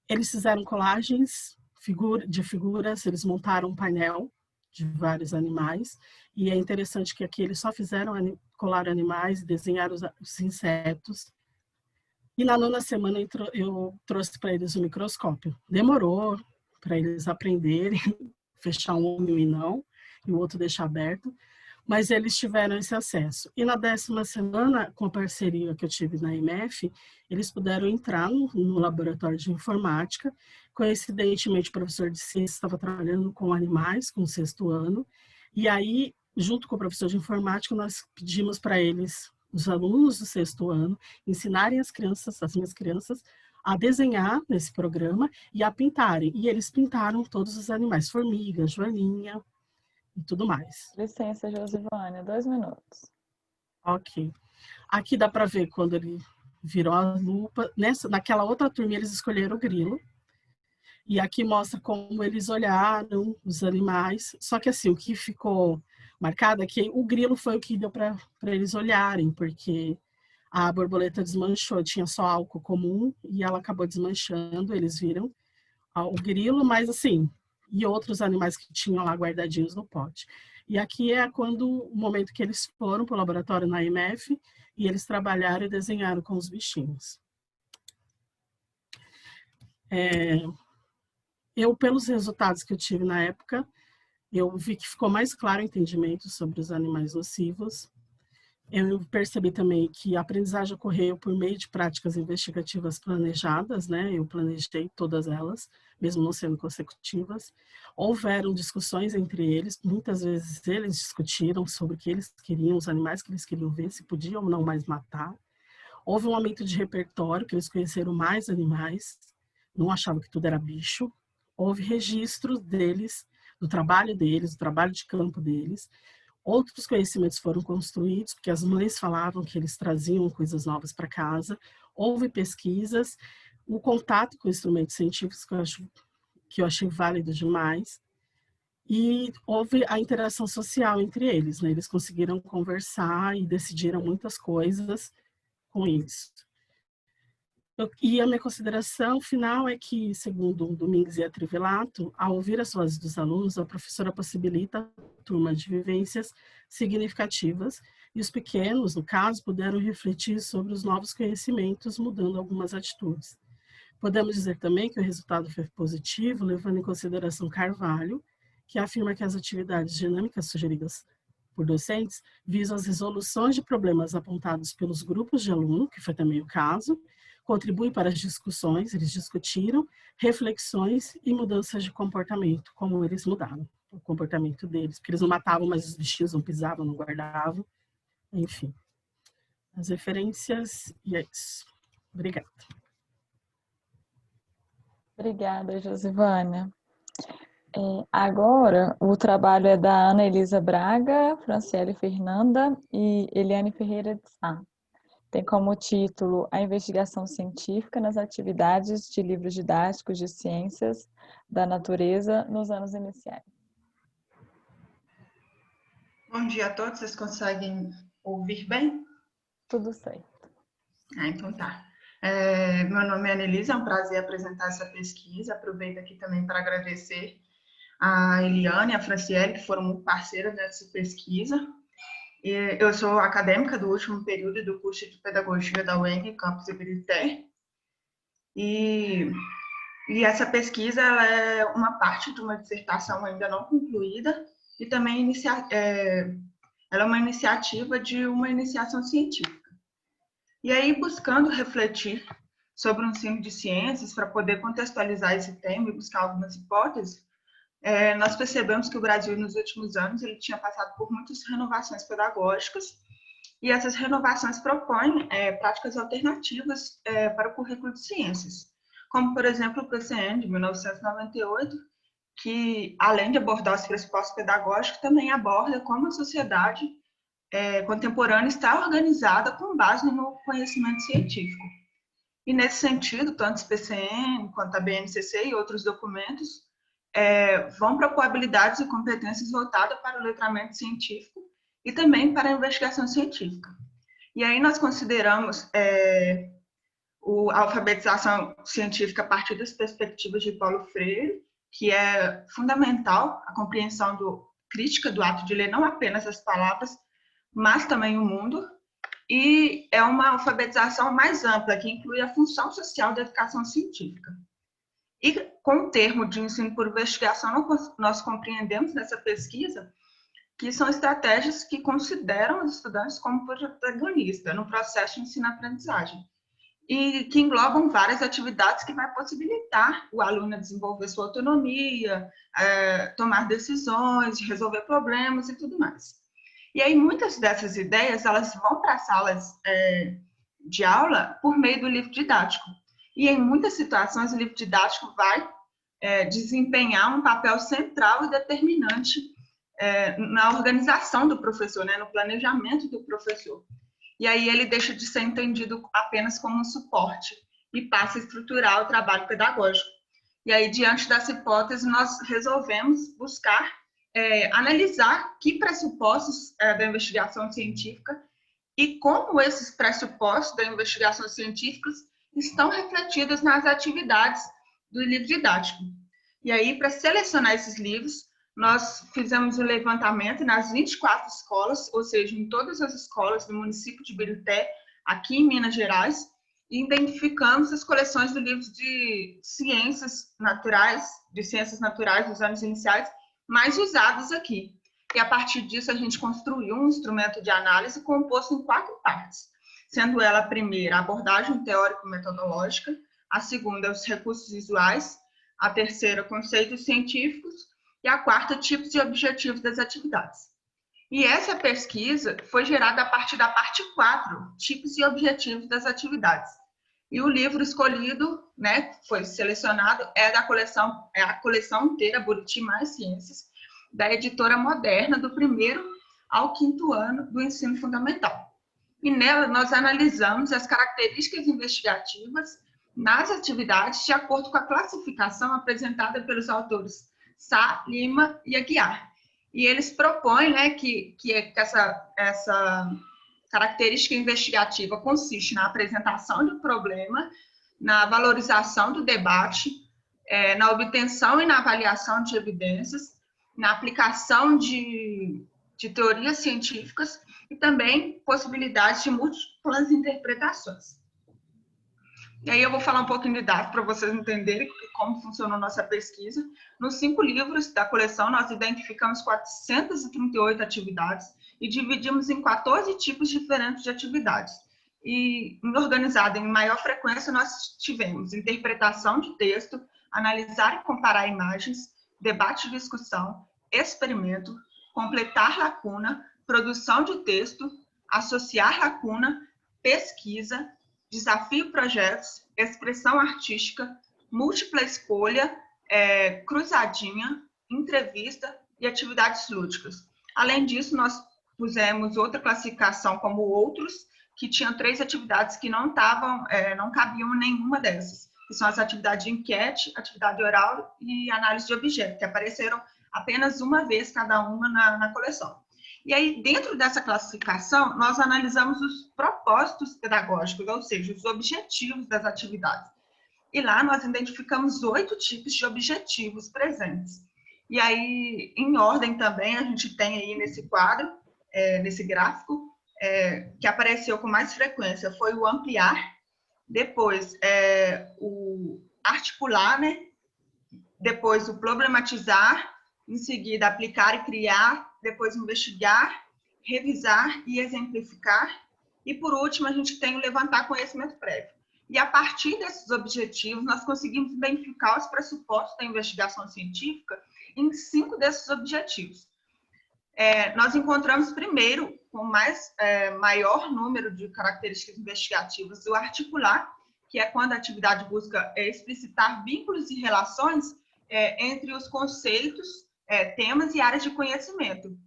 Eles fizeram colagens de figuras, eles montaram um painel de vários animais e é interessante que aqui eles só fizeram colar animais e desenhar os insetos. E na nona semana eu trouxe para eles o microscópio. Demorou para eles aprenderem, fechar um olho e não, e o outro deixar aberto, mas eles tiveram esse acesso. E na 10ª semana, com a parceria que eu tive na IMF, eles puderam entrar no laboratório de informática. Coincidentemente, o professor de ciência estava trabalhando com animais, com o 6º ano, e aí, junto com o professor de informática, nós pedimos para eles, os alunos do 6º ano, ensinarem as minhas crianças, a desenhar nesse programa e a pintarem. E eles pintaram todos os animais, formiga, joaninha e tudo mais. Licença, Josivânia, 2 minutos. Ok. Aqui dá para ver quando ele virou a lupa. Naquela outra turma, eles escolheram o grilo. E aqui mostra como eles olharam os animais. Só que assim, o que ficou marcado é que o grilo foi o que deu para eles olharem, porque a borboleta desmanchou, tinha só álcool comum e ela acabou desmanchando, eles viram o grilo, mas assim, e outros animais que tinham lá guardadinhos no pote. E aqui é o momento que eles foram para o laboratório na IMF e eles trabalharam e desenharam com os bichinhos. Pelos resultados que eu tive na época, eu vi que ficou mais claro o entendimento sobre os animais nocivos. Eu percebi também que a aprendizagem ocorreu por meio de práticas investigativas planejadas, né? Eu planejei todas elas, mesmo não sendo consecutivas. Houveram discussões entre eles, muitas vezes eles discutiram sobre o que eles queriam, os animais que eles queriam ver, se podiam ou não mais matar. Houve um aumento de repertório, que eles conheceram mais animais, não achavam que tudo era bicho. Houve registros deles, do trabalho de campo deles. Outros conhecimentos foram construídos, porque as mães falavam que eles traziam coisas novas para casa. Houve pesquisas, o contato com instrumentos científicos, que eu achei válido demais. E houve a interação social entre eles, né? Eles conseguiram conversar e decidiram muitas coisas com isso. E a minha consideração final é que, segundo o Domingues e a Trivelato, ao ouvir as vozes dos alunos, a professora possibilita a turma de vivências significativas e os pequenos, no caso, puderam refletir sobre os novos conhecimentos, mudando algumas atitudes. Podemos dizer também que o resultado foi positivo, levando em consideração Carvalho, que afirma que as atividades dinâmicas sugeridas por docentes visam as resoluções de problemas apontados pelos grupos de aluno, que foi também o caso, contribui para as discussões, eles discutiram, reflexões e mudanças de comportamento, como eles mudaram o comportamento deles, porque eles não matavam, mas os bichinhos não pisavam, não guardavam, enfim. As referências, e é isso. Obrigada. Obrigada, Josivânia. Agora, o trabalho é da Ana Elisa Braga, Franciele Fernanda e Eliane Ferreira de Sá. Tem como título A Investigação Científica nas Atividades de Livros Didáticos de Ciências da Natureza nos Anos Iniciais. Bom dia a todos, vocês conseguem ouvir bem? Tudo certo. Então tá. Meu nome é Ana Elisa, é um prazer apresentar essa pesquisa. Aproveito aqui também para agradecer a Eliane e a Franciele, que foram muito parceiras nessa pesquisa. Eu sou acadêmica do último período do curso de Pedagogia da UENG, Campus Ibirité. E essa pesquisa ela é uma parte de uma dissertação ainda não concluída e também ela é uma iniciativa de uma iniciação científica. E aí, buscando refletir sobre o ensino de ciências para poder contextualizar esse tema e buscar algumas hipóteses, nós percebemos que o Brasil, nos últimos anos, ele tinha passado por muitas renovações pedagógicas e essas renovações propõem práticas alternativas para o currículo de ciências, como, por exemplo, o PCN, de 1998, que, além de abordar os pressupostos pedagógicos, também aborda como a sociedade contemporânea está organizada com base no conhecimento científico. E, nesse sentido, tanto os PCN quanto a BNCC e outros documentos vão propor habilidades e competências voltadas para o letramento científico e também para a investigação científica. E aí nós consideramos a alfabetização científica a partir das perspectivas de Paulo Freire, que é fundamental a compreensão crítica do ato de ler não apenas as palavras, mas também o mundo, e é uma alfabetização mais ampla, que inclui a função social da educação científica. E com o termo de ensino por investigação, nós compreendemos nessa pesquisa que são estratégias que consideram os estudantes como protagonistas no processo de ensino-aprendizagem e que englobam várias atividades que vai possibilitar o aluno desenvolver sua autonomia, tomar decisões, resolver problemas e tudo mais. E aí muitas dessas ideias elas vão para as salas de aula por meio do livro didático. E em muitas situações o livro didático vai desempenhar um papel central e determinante na organização do professor, no planejamento do professor. E aí ele deixa de ser entendido apenas como um suporte e passa a estruturar o trabalho pedagógico. E aí, diante dessa hipótese, nós resolvemos buscar analisar que pressupostos da investigação científica e como esses pressupostos da investigação científica estão refletidos nas atividades do livro didático. E aí, para selecionar esses livros, nós fizemos um levantamento nas 24 escolas, ou seja, em todas as escolas do município de Ibirité, aqui em Minas Gerais, e identificamos as coleções de livros de ciências naturais dos anos iniciais, mais usados aqui. E a partir disso a gente construiu um instrumento de análise composto em 4 partes, sendo ela a primeira a abordagem teórico-metodológica, a segunda os recursos visuais, a terceira conceitos científicos e a quarta tipos e objetivos das atividades. E essa pesquisa foi gerada a partir da parte 4, tipos e objetivos das atividades. E o livro escolhido, foi selecionado, é a coleção inteira, Buriti Mais Ciências, da editora Moderna, do 1º ao 5º ano do ensino fundamental. E nela nós analisamos as características investigativas nas atividades de acordo com a classificação apresentada pelos autores Sá, Lima e Aguiar. E eles propõem que essa característica investigativa consiste na apresentação de um problema, na valorização do debate, na obtenção e na avaliação de evidências, na aplicação de teorias científicas e também possibilidades de múltiplas interpretações. E aí eu vou falar um pouquinho de dados para vocês entenderem como funcionou nossa pesquisa. Nos 5 livros da coleção, nós identificamos 438 atividades e dividimos em 14 tipos diferentes de atividades. E, organizado em maior frequência, nós tivemos interpretação de texto, analisar e comparar imagens, debate e discussão, experimento, completar lacuna, produção de texto, associar lacuna, pesquisa, desafio projetos, expressão artística, múltipla escolha, cruzadinha, entrevista e atividades lúdicas. Além disso, nós pusemos outra classificação como outros, que tinham 3 atividades que não cabiam em nenhuma dessas, que são as atividades de enquete, atividade oral e análise de objeto, que apareceram apenas uma vez cada uma na coleção. E aí, dentro dessa classificação, nós analisamos os propósitos pedagógicos, ou seja, os objetivos das atividades. E lá nós identificamos 8 tipos de objetivos presentes. E aí, em ordem também, a gente tem aí nesse quadro, nesse gráfico, que apareceu com mais frequência, foi o ampliar, depois o articular, né? Depois o problematizar, em seguida aplicar e criar, depois investigar, revisar e exemplificar, e por último a gente tem o levantar conhecimento prévio. E a partir desses objetivos, nós conseguimos identificar os pressupostos da investigação científica em 5 desses objetivos. Nós encontramos primeiro, com maior número de características investigativas, o articular, que é quando a atividade busca explicitar vínculos e relações entre os conceitos, temas e áreas de conhecimento.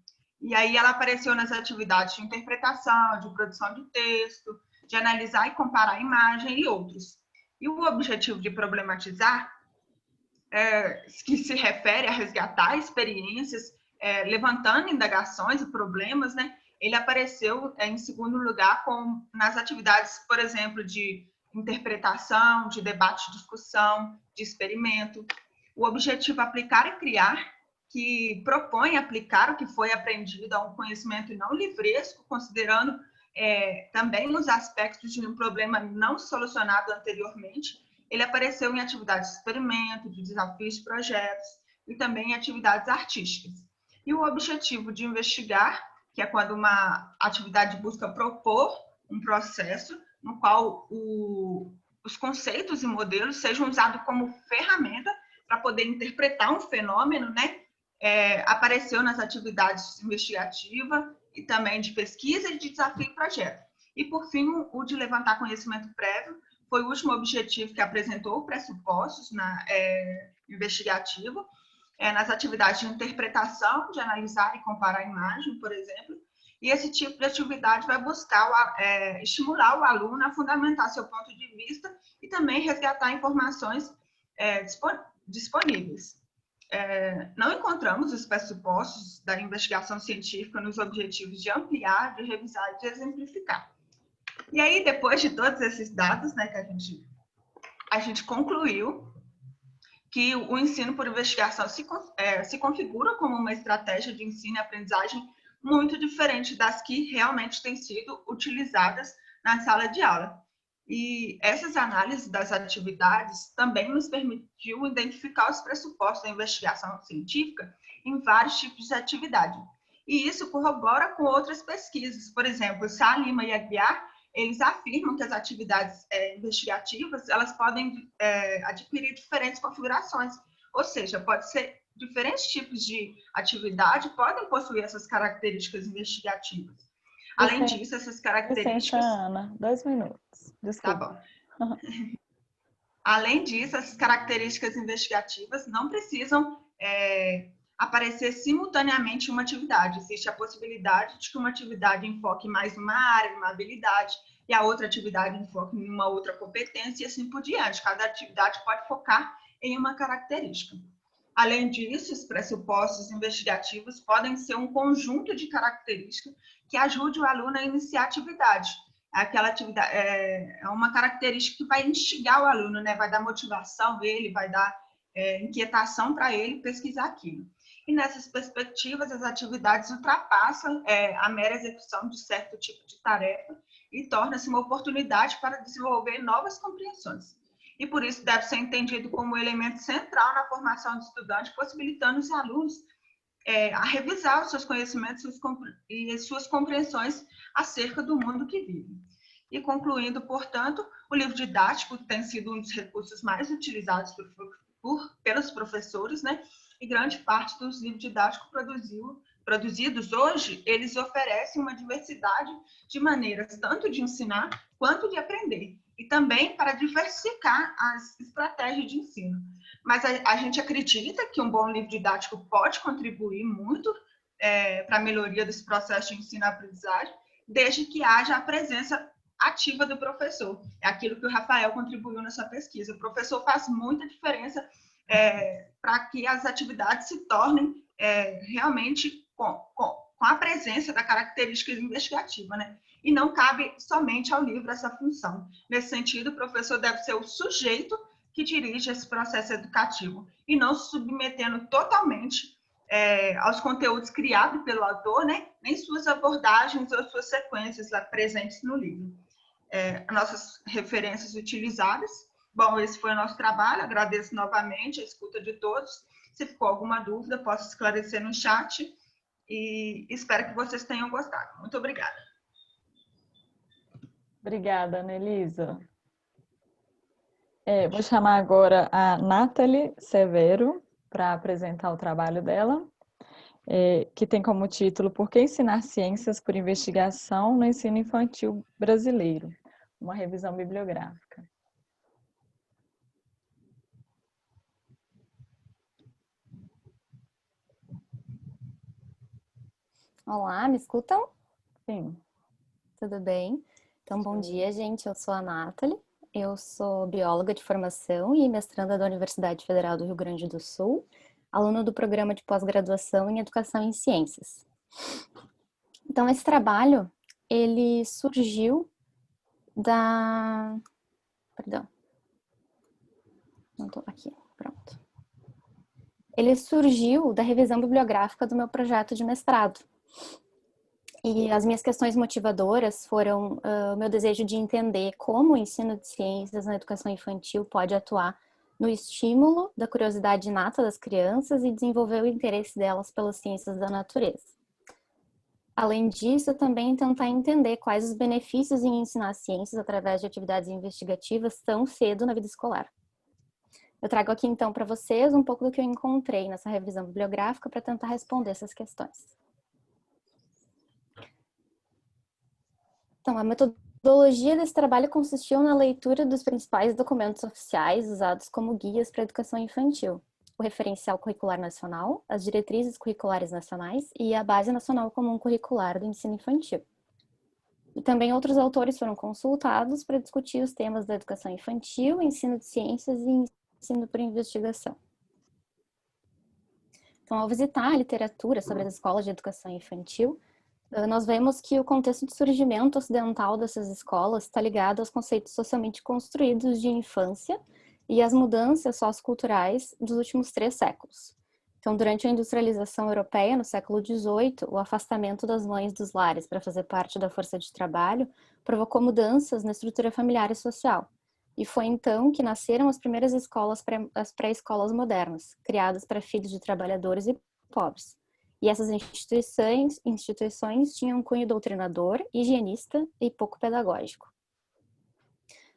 E aí ela apareceu nas atividades de interpretação, de produção de texto, de analisar e comparar a imagem e outros. E o objetivo de problematizar, que se refere a resgatar experiências, levantando indagações e problemas, né? Ele apareceu em segundo lugar nas atividades, por exemplo, de interpretação, de debate, discussão, de experimento. O objetivo é aplicar e criar, que propõe aplicar o que foi aprendido a um conhecimento não livresco, considerando também os aspectos de um problema não solucionado anteriormente. Ele apareceu em atividades de experimento, de desafios de projetos e também em atividades artísticas. E o objetivo de investigar, que é quando uma atividade busca propor um processo no qual os conceitos e modelos sejam usados como ferramenta para poder interpretar um fenômeno, né? Apareceu nas atividades investigativas e também de pesquisa e de desafio e projeto. E, por fim, o de levantar conhecimento prévio foi o último objetivo que apresentou pressupostos investigativo, nas atividades de interpretação, de analisar e comparar a imagem, por exemplo. E esse tipo de atividade vai buscar estimular o aluno a fundamentar seu ponto de vista e também resgatar informações disponíveis. Não encontramos os pressupostos da investigação científica nos objetivos de ampliar, de revisar e de exemplificar. E aí, depois de todos esses dados, né, que a gente concluiu que o ensino por investigação se configura como uma estratégia de ensino e aprendizagem muito diferente das que realmente têm sido utilizadas na sala de aula. E essas análises das atividades também nos permitiu identificar os pressupostos da investigação científica em vários tipos de atividade. E isso corrobora com outras pesquisas. Por exemplo, Sá, Lima e Aguiar, eles afirmam que as atividades investigativas elas podem adquirir diferentes configurações. Ou seja, pode ser diferentes tipos de atividade podem possuir essas características investigativas. Além disso, essas características... Licença, Ana, 2 minutos. Desculpa. Tá bom. Além disso, essas características investigativas não precisam aparecer simultaneamente em uma atividade. Existe a possibilidade de que uma atividade enfoque mais numa área, numa habilidade, e a outra atividade enfoque em uma outra competência, e assim por diante. Cada atividade pode focar em uma característica. Além disso, os pressupostos investigativos podem ser um conjunto de características que ajude o aluno a iniciar a atividade. Aquela atividade é uma característica que vai instigar o aluno, né? Vai dar motivação a ele, vai dar inquietação para ele pesquisar aquilo. E nessas perspectivas, as atividades ultrapassam a mera execução de certo tipo de tarefa e torna-se uma oportunidade para desenvolver novas compreensões. E por isso deve ser entendido como um elemento central na formação do estudante, possibilitando os alunos a revisar os seus conhecimentos e as suas compreensões acerca do mundo que vivem. E concluindo, portanto, o livro didático tem sido um dos recursos mais utilizados pelos professores, né? E grande parte dos livros didáticos produzidos hoje, eles oferecem uma diversidade de maneiras, tanto de ensinar quanto de aprender. e também para diversificar as estratégias de ensino. Mas a gente acredita que um bom livro didático pode contribuir muito para a melhoria desse processo de ensino-aprendizagem, desde que haja a presença ativa do professor. É aquilo que o Rafael contribuiu nessa pesquisa. O professor faz muita diferença para que as atividades se tornem realmente com a presença da característica investigativa, né? E não cabe somente ao livro essa função. Nesse sentido, o professor deve ser o sujeito que dirige esse processo educativo e não se submetendo totalmente aos conteúdos criados pelo autor, né? Nem suas abordagens ou suas sequências lá presentes no livro. Nossas referências utilizadas. Bom, esse foi o nosso trabalho. Agradeço novamente a escuta de todos. Se ficou alguma dúvida, posso esclarecer no chat. E espero que vocês tenham gostado. Muito obrigada. Obrigada, Anelisa. Vou chamar agora a Nathalie Severo para apresentar o trabalho dela, que tem como título Por que ensinar ciências por investigação no ensino infantil brasileiro? Uma revisão bibliográfica. Olá, me escutam? Sim. Tudo bem? Então, bom dia, gente. Eu sou a Nathalie. Eu sou bióloga de formação e mestranda da Universidade Federal do Rio Grande do Sul, aluna do programa de pós-graduação em Educação em Ciências. Então, esse trabalho, ele surgiu da... Perdão. Não estou aqui, pronto. Ele surgiu da revisão bibliográfica do meu projeto de mestrado. E as minhas questões motivadoras foram o meu desejo de entender como o ensino de ciências na educação infantil pode atuar no estímulo da curiosidade inata das crianças e desenvolver o interesse delas pelas ciências da natureza. Além disso, também tentar entender quais os benefícios em ensinar ciências através de atividades investigativas tão cedo na vida escolar. Eu trago aqui então para vocês um pouco do que eu encontrei nessa revisão bibliográfica para tentar responder essas questões. Então, a metodologia desse trabalho consistiu na leitura dos principais documentos oficiais usados como guias para a educação infantil, o Referencial Curricular Nacional, as Diretrizes Curriculares Nacionais e a Base Nacional Comum Curricular do Ensino Infantil. E também outros autores foram consultados para discutir os temas da educação infantil, ensino de ciências e ensino por investigação. Então, ao visitar a literatura sobre as escolas de educação infantil, nós vemos que o contexto de surgimento ocidental dessas escolas está ligado aos conceitos socialmente construídos de infância e às mudanças socioculturais dos últimos 3 séculos. Então, durante a industrialização europeia, no século XVIII, o afastamento das mães dos lares para fazer parte da força de trabalho provocou mudanças na estrutura familiar e social. E foi então que nasceram as primeiras escolas, as pré-escolas modernas, criadas para filhos de trabalhadores e pobres. E essas instituições tinham um cunho doutrinador, higienista e pouco pedagógico.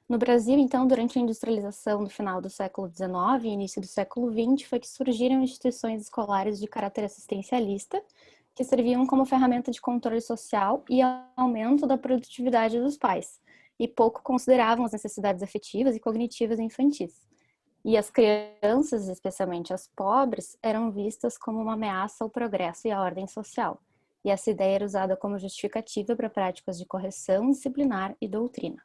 No Brasil, então, durante a industrialização no final do século XIX e início do século XX, foi que surgiram instituições escolares de caráter assistencialista, que serviam como ferramenta de controle social e aumento da produtividade dos pais, e pouco consideravam as necessidades afetivas e cognitivas infantis. E as crianças, especialmente as pobres, eram vistas como uma ameaça ao progresso e à ordem social. E essa ideia era usada como justificativa para práticas de correção disciplinar e doutrina.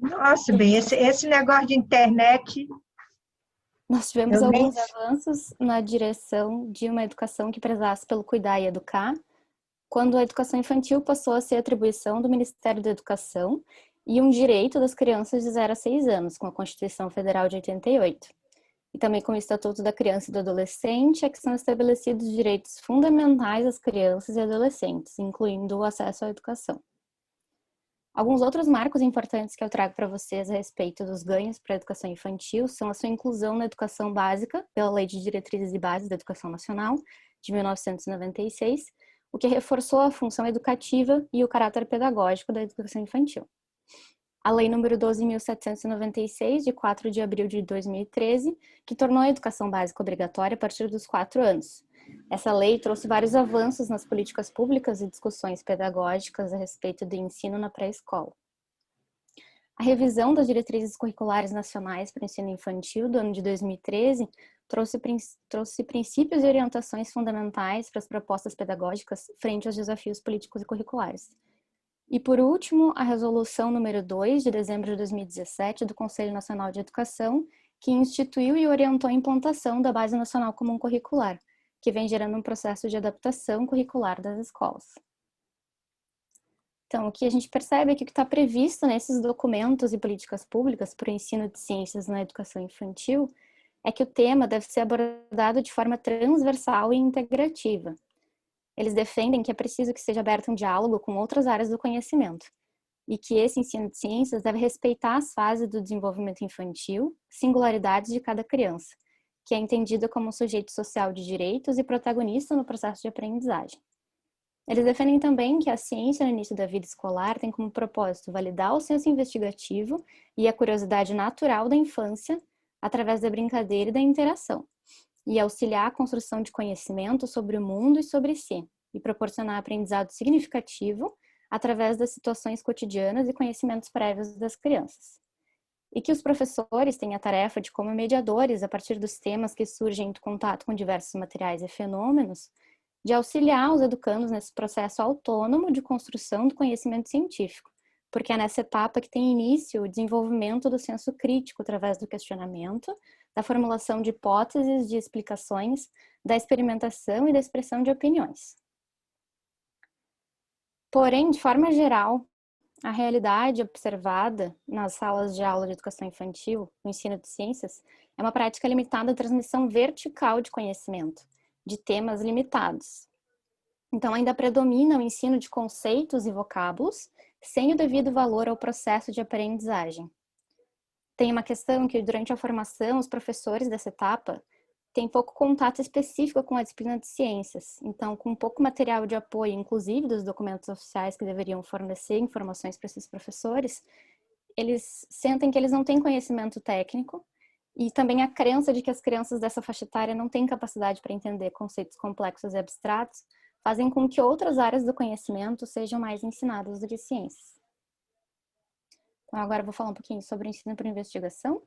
Nossa, bem, esse negócio de internet... Nós tivemos alguns avanços na direção de uma educação que prezasse pelo cuidar e educar, quando a educação infantil passou a ser atribuição do Ministério da Educação e um direito das crianças de 0 a 6 anos, com a Constituição Federal de 88. E também com o Estatuto da Criança e do Adolescente, é que são estabelecidos direitos fundamentais às crianças e adolescentes, incluindo o acesso à educação. Alguns outros marcos importantes que eu trago para vocês a respeito dos ganhos para a educação infantil são a sua inclusão na educação básica, pela Lei de Diretrizes e Bases da Educação Nacional, de 1996, o que reforçou a função educativa e o caráter pedagógico da educação infantil. A Lei nº 12.796, de 4 de abril de 2013, que tornou a educação básica obrigatória a partir dos 4 anos, Essa lei trouxe vários avanços nas políticas públicas e discussões pedagógicas a respeito do ensino na pré-escola. A revisão das diretrizes curriculares nacionais para o ensino infantil do ano de 2013 trouxe princípios e orientações fundamentais para as propostas pedagógicas frente aos desafios políticos e curriculares. E, por último, a resolução número 2, de dezembro de 2017, do Conselho Nacional de Educação, que instituiu e orientou a implantação da Base Nacional Comum Curricular, que vem gerando um processo de adaptação curricular das escolas. Então, o que a gente percebe é que o que está previsto nesses documentos e políticas públicas para o ensino de ciências na educação infantil é que o tema deve ser abordado de forma transversal e integrativa. Eles defendem que é preciso que seja aberto um diálogo com outras áreas do conhecimento e que esse ensino de ciências deve respeitar as fases do desenvolvimento infantil, singularidades de cada criança, que é entendida como um sujeito social de direitos e protagonista no processo de aprendizagem. Eles defendem também que a ciência no início da vida escolar tem como propósito validar o senso investigativo e a curiosidade natural da infância através da brincadeira e da interação, e auxiliar a construção de conhecimento sobre o mundo e sobre si, e proporcionar aprendizado significativo através das situações cotidianas e conhecimentos prévios das crianças. E que os professores têm a tarefa de, como mediadores, a partir dos temas que surgem em contato com diversos materiais e fenômenos, de auxiliar os educandos nesse processo autônomo de construção do conhecimento científico, porque é nessa etapa que tem início o desenvolvimento do senso crítico através do questionamento, da formulação de hipóteses, de explicações, da experimentação e da expressão de opiniões. Porém, de forma geral, a realidade observada nas salas de aula de educação infantil, no ensino de ciências, é uma prática limitada à transmissão vertical de conhecimento, de temas limitados. Então, ainda predomina o ensino de conceitos e vocábulos, sem o devido valor ao processo de aprendizagem. Tem uma questão que, durante a formação, os professores dessa etapa têm pouco contato específico com a disciplina de ciências. Então, com pouco material de apoio, inclusive dos documentos oficiais que deveriam fornecer informações para esses professores, eles sentem que eles não têm conhecimento técnico e também a crença de que as crianças dessa faixa etária não têm capacidade para entender conceitos complexos e abstratos, fazem com que outras áreas do conhecimento sejam mais ensinadas do que ciências. Então, agora eu vou falar um pouquinho sobre o ensino por investigação.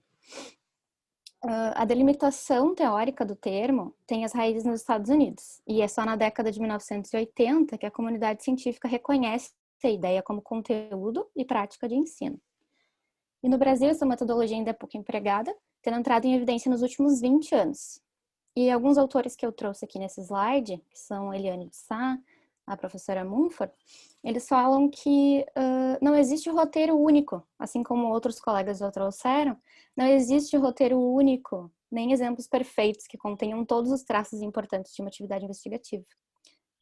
A delimitação teórica do termo tem as raízes nos Estados Unidos, e é só na década de 1980 que a comunidade científica reconhece a ideia como conteúdo e prática de ensino. E no Brasil, essa metodologia ainda é pouco empregada, tendo entrado em evidência nos últimos 20 anos. E alguns autores que eu trouxe aqui nesse slide, que são Eliane de Sá, a professora Mumford, eles falam que não existe roteiro único, assim como outros colegas já trouxeram, não existe roteiro único, nem exemplos perfeitos que contenham todos os traços importantes de uma atividade investigativa.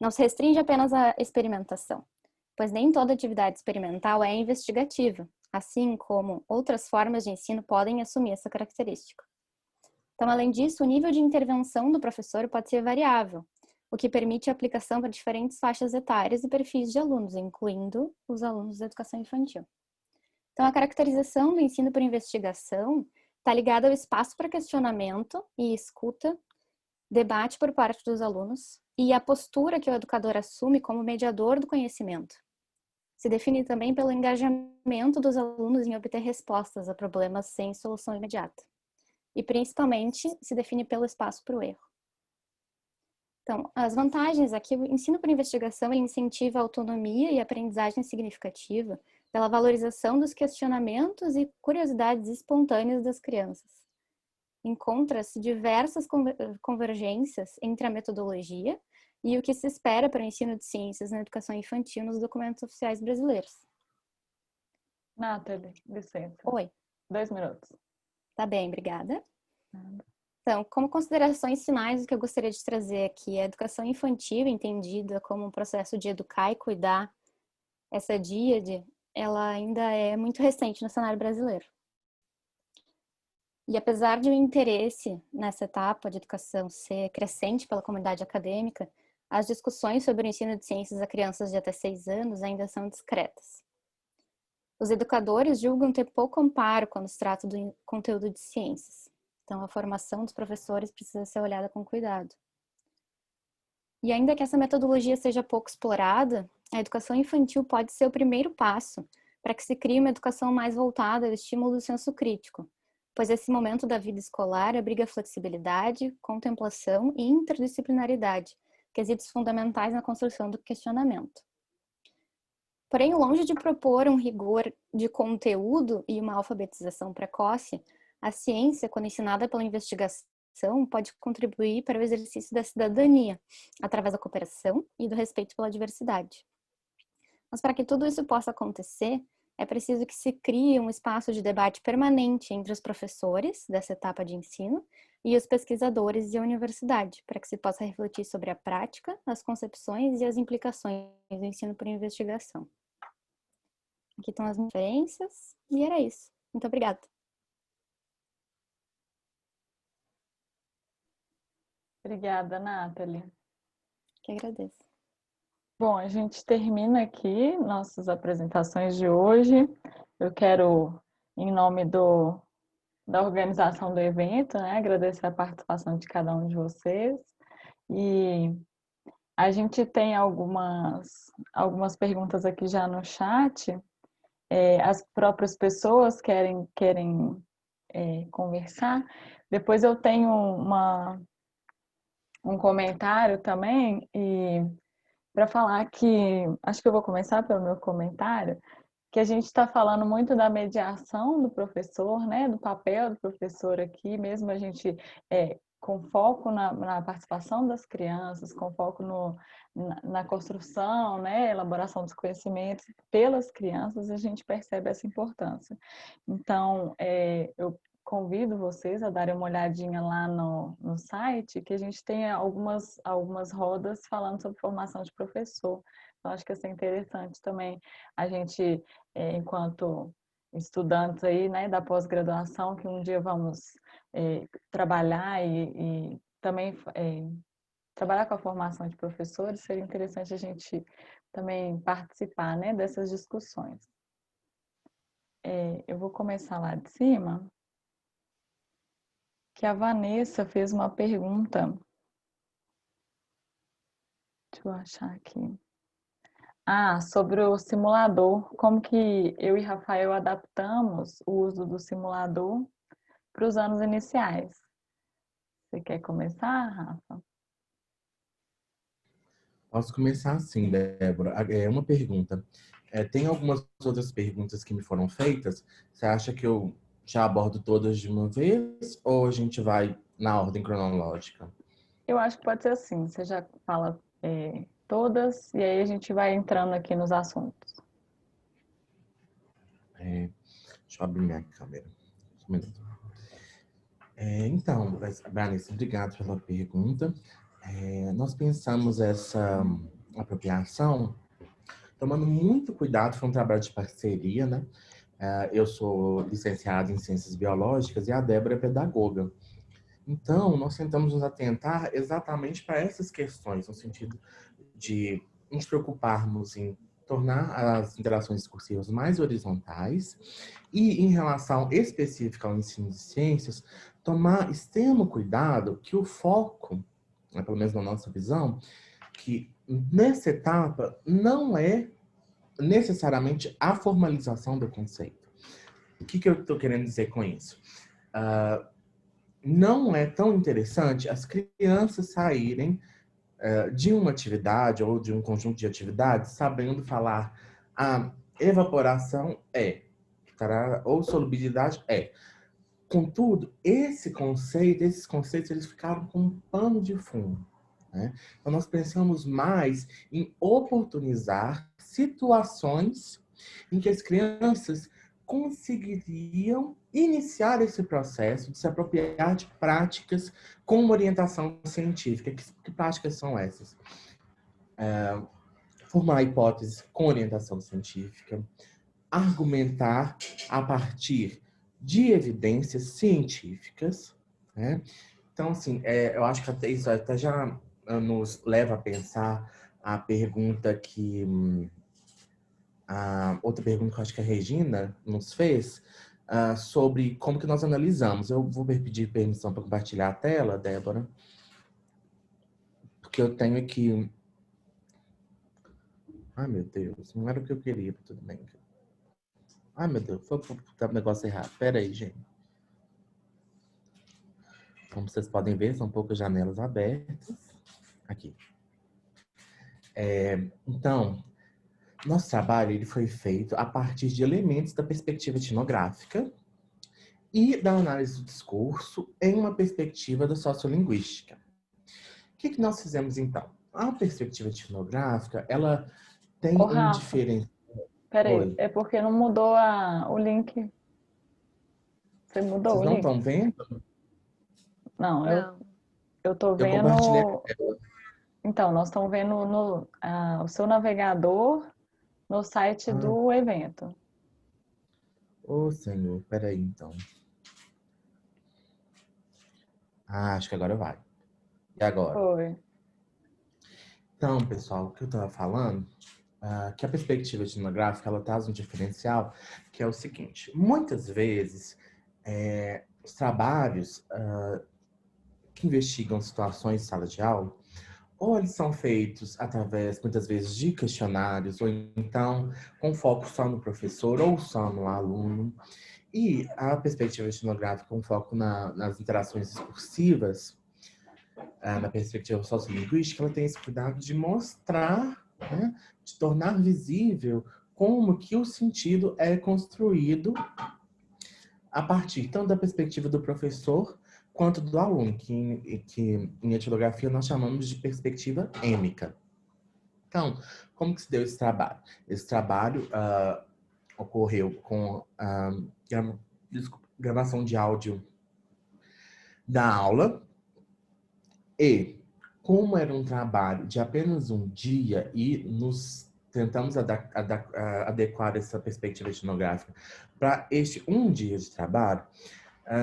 Não se restringe apenas à experimentação, pois nem toda atividade experimental é investigativa, assim como outras formas de ensino podem assumir essa característica. Então, além disso, o nível de intervenção do professor pode ser variável, o que permite a aplicação para diferentes faixas etárias e perfis de alunos, incluindo os alunos da educação infantil. Então, a caracterização do ensino por investigação está ligada ao espaço para questionamento e escuta, debate por parte dos alunos e a postura que o educador assume como mediador do conhecimento. Se define também pelo engajamento dos alunos em obter respostas a problemas sem solução imediata. E, principalmente, se define pelo espaço para o erro. Então, as vantagens aqui, o ensino por investigação ele incentiva a autonomia e a aprendizagem significativa pela valorização dos questionamentos e curiosidades espontâneas das crianças. Encontra-se diversas convergências entre a metodologia e o que se espera para o ensino de ciências na educação infantil nos documentos oficiais brasileiros. Nathalie, licença. Oi. 2 minutos. Tá bem, obrigada. Então, como considerações finais, o que eu gostaria de trazer aqui é a educação infantil, entendida como um processo de educar e cuidar. Essa díade, ela ainda é muito recente no cenário brasileiro. E apesar de o interesse nessa etapa de educação ser crescente pela comunidade acadêmica, as discussões sobre o ensino de ciências a crianças de até 6 anos ainda são discretas. Os educadores julgam ter pouco amparo quando se trata do conteúdo de ciências. Então, a formação dos professores precisa ser olhada com cuidado. E ainda que essa metodologia seja pouco explorada, a educação infantil pode ser o primeiro passo para que se crie uma educação mais voltada ao estímulo do senso crítico, pois esse momento da vida escolar abriga flexibilidade, contemplação e interdisciplinaridade, quesitos fundamentais na construção do questionamento. Porém, longe de propor um rigor de conteúdo e uma alfabetização precoce, a ciência, quando ensinada pela investigação, pode contribuir para o exercício da cidadania, através da cooperação e do respeito pela diversidade. Mas para que tudo isso possa acontecer, é preciso que se crie um espaço de debate permanente entre os professores dessa etapa de ensino e os pesquisadores e a universidade, para que se possa refletir sobre a prática, as concepções e as implicações do ensino por investigação. Aqui estão as referências, e era isso. Muito obrigada. Obrigada, Nathalie. Que agradeço. Bom, a gente termina aqui nossas apresentações de hoje. Eu quero, em nome da organização do evento, né, agradecer a participação de cada um de vocês. E a gente tem algumas perguntas aqui já no chat. As próprias pessoas querem conversar. Depois eu tenho um comentário também, e para falar que, acho que eu vou começar pelo meu comentário, que a gente está falando muito da mediação do professor, né, do papel do professor aqui, mesmo a gente com foco na participação das crianças, com foco na construção, né, elaboração dos conhecimentos pelas crianças, a gente percebe essa importância. Então, eu convido vocês a darem uma olhadinha lá no site, que a gente tem algumas rodas falando sobre formação de professor. Então, acho que isso é interessante também, a gente, enquanto estudantes aí, né, da pós-graduação, que um dia vamos trabalhar e também trabalhar com a formação de professores, seria interessante a gente também participar, né, dessas discussões. Eu vou começar lá de cima, que a Vanessa fez uma pergunta. Deixa eu achar aqui. Sobre o simulador. Como que eu e Rafael adaptamos o uso do simulador para os anos iniciais? Você quer começar, Rafa? Posso começar assim, Débora. É uma pergunta. Tem algumas outras perguntas que me foram feitas. Você acha que eu já abordo todas de uma vez ou a gente vai na ordem cronológica? Eu acho que pode ser assim. Você já fala todas e aí a gente vai entrando aqui nos assuntos. Deixa eu abrir minha câmera. Um minuto. Então, Vanessa, obrigado pela pergunta. Nós pensamos essa apropriação tomando muito cuidado, foi um trabalho de parceria, né? Eu sou licenciada em Ciências Biológicas e a Débora é pedagoga. Então, nós tentamos nos atentar exatamente para essas questões, no sentido de nos preocuparmos em tornar as interações discursivas mais horizontais e, em relação específica ao ensino de ciências, tomar extremo cuidado que o foco, pelo menos na nossa visão, que nessa etapa não é necessariamente a formalização do conceito. O que eu estou querendo dizer com isso? Não é tão interessante as crianças saírem de uma atividade ou de um conjunto de atividades sabendo falar a evaporação ou solubilidade é. Contudo, esses conceitos, eles ficaram com um pano de fundo. Né? Então, nós pensamos mais em oportunizar situações em que as crianças conseguiriam iniciar esse processo de se apropriar de práticas com uma orientação científica. Que práticas são essas? Formular hipóteses com orientação científica, argumentar a partir de evidências científicas, né? Então, assim, eu acho que até isso até já nos leva a pensar a pergunta que... outra pergunta que eu acho que a Regina nos fez, sobre como que nós analisamos. Eu vou pedir permissão para compartilhar a tela, Débora. porque eu tenho aqui... Ai, meu Deus, não era o que eu queria, tudo bem. Ai, meu Deus, foi o negócio errado. Pera aí, gente. Como vocês podem ver, são poucas janelas abertas. Aqui. Então, nosso trabalho ele foi feito a partir de elementos da perspectiva etnográfica e da análise do discurso em uma perspectiva da sociolinguística. O que nós fizemos, então? A perspectiva etnográfica, ela tem Ô, um Rafa, diferencial. peraí, Oi. é porque não mudou o link. Você mudou Vocês o não link? estão vendo? Não, Não. eu tô Eu compartilhei a vendo... tela. Então, nós estamos vendo o seu navegador no site Ah, do evento. ô, senhor, peraí, então. Ah, acho que agora vai. E agora? Foi. Então, pessoal, o que eu estava falando, que a perspectiva etnográfica, ela traz um diferencial, que é o seguinte. Muitas vezes, os trabalhos que investigam situações de sala de aula, ou eles são feitos através, muitas vezes, de questionários, ou então com foco só no professor ou só no aluno. E a perspectiva etnográfica com foco nas interações discursivas, na perspectiva sociolinguística, ela tem esse cuidado de mostrar, né, de tornar visível como que o sentido é construído a partir tanto da perspectiva do professor quanto do aluno, que em etnografia nós chamamos de perspectiva êmica. Então, como que se deu esse trabalho? Esse trabalho ocorreu com gravação de áudio da aula e, como era um trabalho de apenas um dia e nos tentamos adequar essa perspectiva etnográfica para este um dia de trabalho,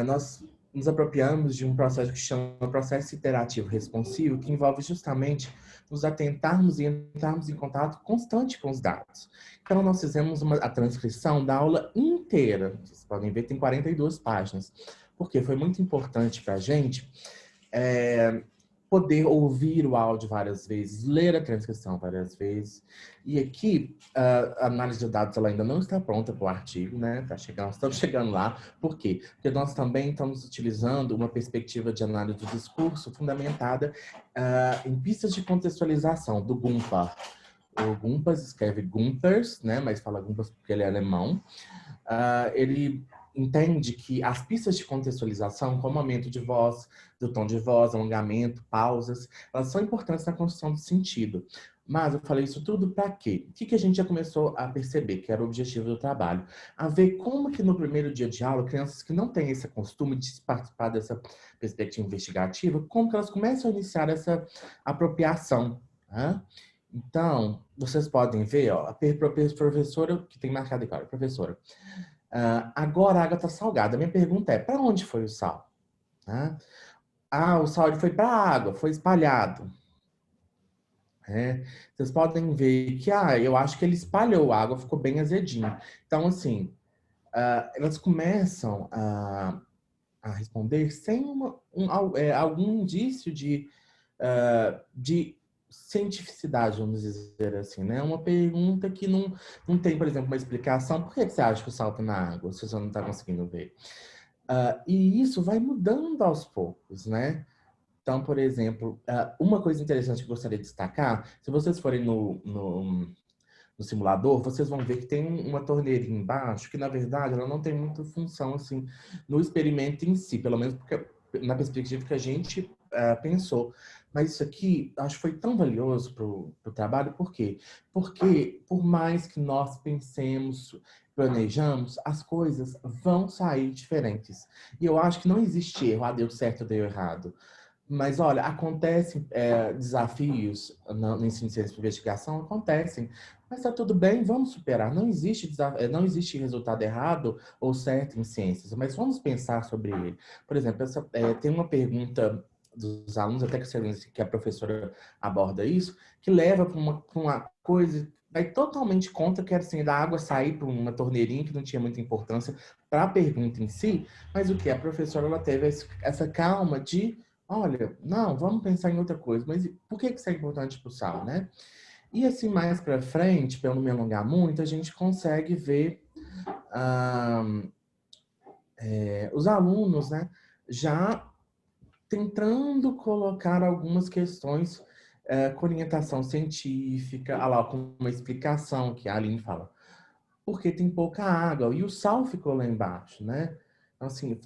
nós nos apropriamos de um processo que chama processo iterativo responsivo, que envolve justamente nos atentarmos e entrarmos em contato constante com os dados. Então, nós fizemos a transcrição da aula inteira. Vocês podem ver, tem 42 páginas. Porque foi muito importante para a gente poder ouvir o áudio várias vezes, ler a transcrição várias vezes. E aqui, a análise de dados ela ainda não está pronta para o artigo, né? Nós estamos chegando lá. Por quê? Porque nós também estamos utilizando uma perspectiva de análise do discurso fundamentada em pistas de contextualização, do Gumper. O Gumpers escreve Gumpers, né? Mas fala Gumpers porque ele é alemão. Ele entende que as pistas de contextualização, como aumento de voz, do tom de voz, alongamento, pausas, elas são importantes na construção do sentido. Mas eu falei isso tudo para quê? O que a gente já começou a perceber, que era o objetivo do trabalho? A ver como que no primeiro dia de aula, crianças que não têm esse costume de participar dessa perspectiva investigativa, como que elas começam a iniciar essa apropriação, né? Então, vocês podem ver, ó, a professora, que tem marcado aqui, olha, professora, agora a água está salgada. Minha pergunta é, para onde foi o sal? O sal ele foi para a água, foi espalhado. Vocês podem ver que, eu acho que ele espalhou a água, ficou bem azedinho. Então, assim, elas começam a responder sem algum indício de cientificidade, vamos dizer assim, né? Uma pergunta que não tem, por exemplo, uma explicação. Por que você acha que o sal está na água, se você não está conseguindo ver? E isso vai mudando aos poucos, né? Então, por exemplo, uma coisa interessante que eu gostaria de destacar, se vocês forem no simulador, vocês vão ver que tem uma torneirinha embaixo, que na verdade ela não tem muita função assim no experimento em si, pelo menos porque, na perspectiva que a gente pensou. Mas isso aqui, acho que foi tão valioso para o trabalho, por quê? Porque por mais que nós pensemos, planejamos, as coisas vão sair diferentes. E eu acho que não existe erro, deu certo ou deu errado. Mas, olha, acontecem desafios no ensino de ciência de investigação, acontecem. Mas está tudo bem, vamos superar. Não existe resultado errado ou certo em ciências, mas vamos pensar sobre ele. Por exemplo, tem uma pergunta dos alunos, até que a professora aborda isso, que leva para uma coisa, vai totalmente contra, que era assim, da água sair por uma torneirinha que não tinha muita importância para a pergunta em si, mas o que? A professora ela teve essa calma de olha, não, vamos pensar em outra coisa, mas por que isso é importante para o Sal, né? E assim, mais para frente, para eu não me alongar muito, a gente consegue ver os alunos, né, já tentando colocar algumas questões com orientação científica, lá, com uma explicação que a Aline fala. Porque tem pouca água. E o sal ficou lá embaixo, né? Então, assim,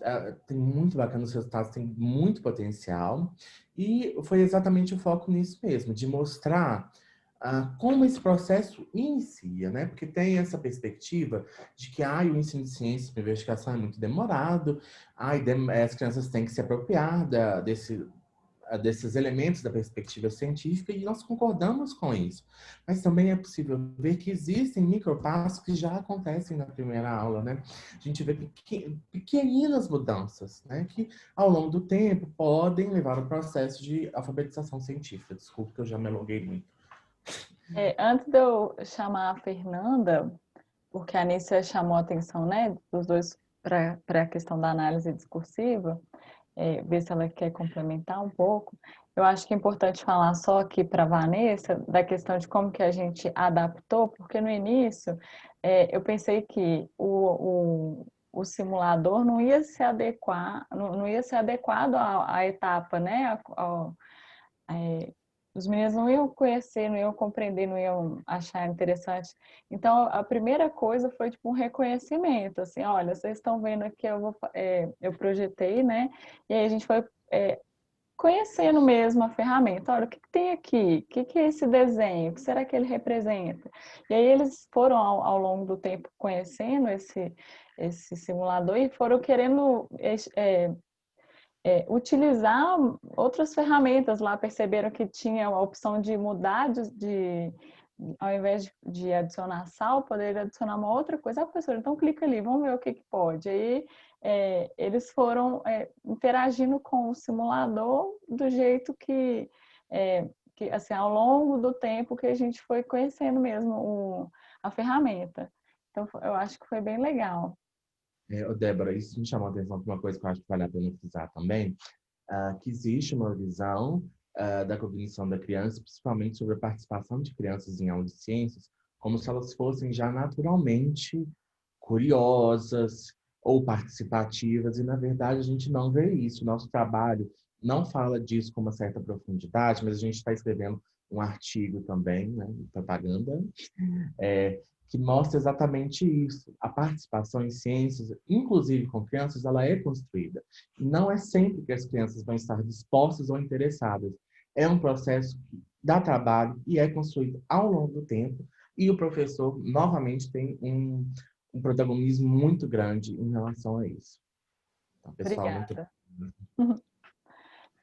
tem muito bacana os resultados, tem muito potencial. E foi exatamente o foco nisso mesmo, de mostrar como esse processo inicia, né? Porque tem essa perspectiva de que o ensino de ciência e investigação é muito demorado, as crianças têm que se apropriar desses elementos da perspectiva científica, e nós concordamos com isso. Mas também é possível ver que existem micropassos que já acontecem na primeira aula, né? A gente vê pequeninas mudanças, né? Que ao longo do tempo podem levar ao processo de alfabetização científica. Desculpa que eu já me alonguei muito. Antes de eu chamar a Fernanda, porque a Anícia chamou a atenção, né, dos dois para a questão da análise discursiva, ver se ela quer complementar um pouco. Eu acho que é importante falar só aqui para a Vanessa da questão de como que a gente adaptou, porque no início eu pensei que o simulador não ia se adequar, não ia ser adequado à etapa, né? Os meninos não iam conhecer, não iam compreender, não iam achar interessante. Então, a primeira coisa foi tipo um reconhecimento, assim, olha, vocês estão vendo aqui, eu projetei, né? E aí a gente foi conhecendo mesmo a ferramenta. Olha, o que tem aqui? O que é esse desenho? O que será que ele representa? E aí eles foram, ao longo do tempo, conhecendo esse simulador e foram querendo utilizar outras ferramentas lá, perceberam que tinha a opção de mudar ao invés de adicionar sal, poderia adicionar uma outra coisa. Professor, então clica ali, vamos ver o que pode. Aí eles foram interagindo com o simulador do jeito que assim, ao longo do tempo que a gente foi conhecendo mesmo a ferramenta. Então, eu acho que foi bem legal. Débora, isso me chamou a atenção para uma coisa que eu acho que vale a pena frisar também, que existe uma visão da cognição da criança, principalmente sobre a participação de crianças em aulas de ciências, como se elas fossem já naturalmente curiosas ou participativas, e na verdade a gente não vê isso. O nosso trabalho não fala disso com uma certa profundidade, mas a gente está escrevendo um artigo também, né, propaganda, que mostra exatamente isso. A participação em ciências, inclusive com crianças, ela é construída. E não é sempre que as crianças vão estar dispostas ou interessadas. É um processo que dá trabalho e é construído ao longo do tempo. E o professor, novamente, tem um protagonismo muito grande em relação a isso. Então, pessoal, Obrigada.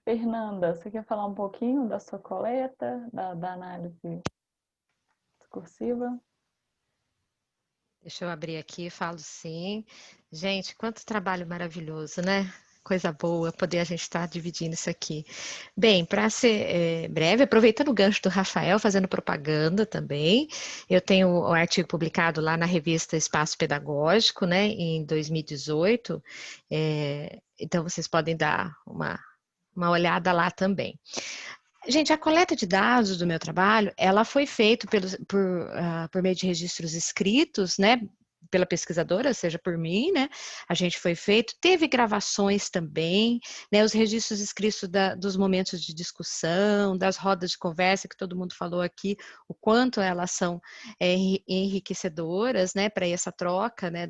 Fernanda, você quer falar um pouquinho da sua coleta, da análise discursiva? Deixa eu abrir aqui, falo sim. Gente, quanto trabalho maravilhoso, né? Coisa boa poder a gente estar dividindo isso aqui. Bem, para ser breve, aproveitando o gancho do Rafael, fazendo propaganda também, eu tenho o artigo publicado lá na revista Espaço Pedagógico, né, em 2018, então vocês podem dar uma olhada lá também. Gente, a coleta de dados do meu trabalho, ela foi feita por meio de registros escritos, né, pela pesquisadora, seja por mim, né, a gente foi feito, teve gravações também, né, os registros escritos dos momentos de discussão, das rodas de conversa que todo mundo falou aqui, o quanto elas são enriquecedoras, né, para essa troca, né,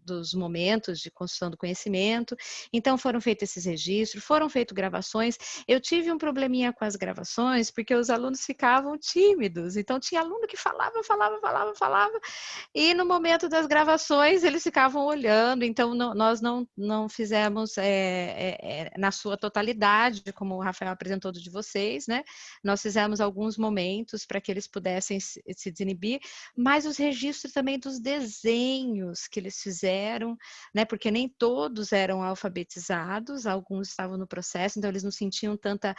dos momentos de construção do conhecimento. Então foram feitos esses registros, foram feitas gravações. Eu tive um probleminha com as gravações, porque os alunos ficavam tímidos, então tinha aluno que falava, e no momento das gravações eles ficavam olhando, então nós não fizemos na sua totalidade, como o Rafael apresentou de vocês, né? Nós fizemos alguns momentos para que eles pudessem se desinibir, mas os registros também dos desenhos que eles fizeram, né? Porque nem todos eram alfabetizados, alguns estavam no processo, então eles não sentiam tanta,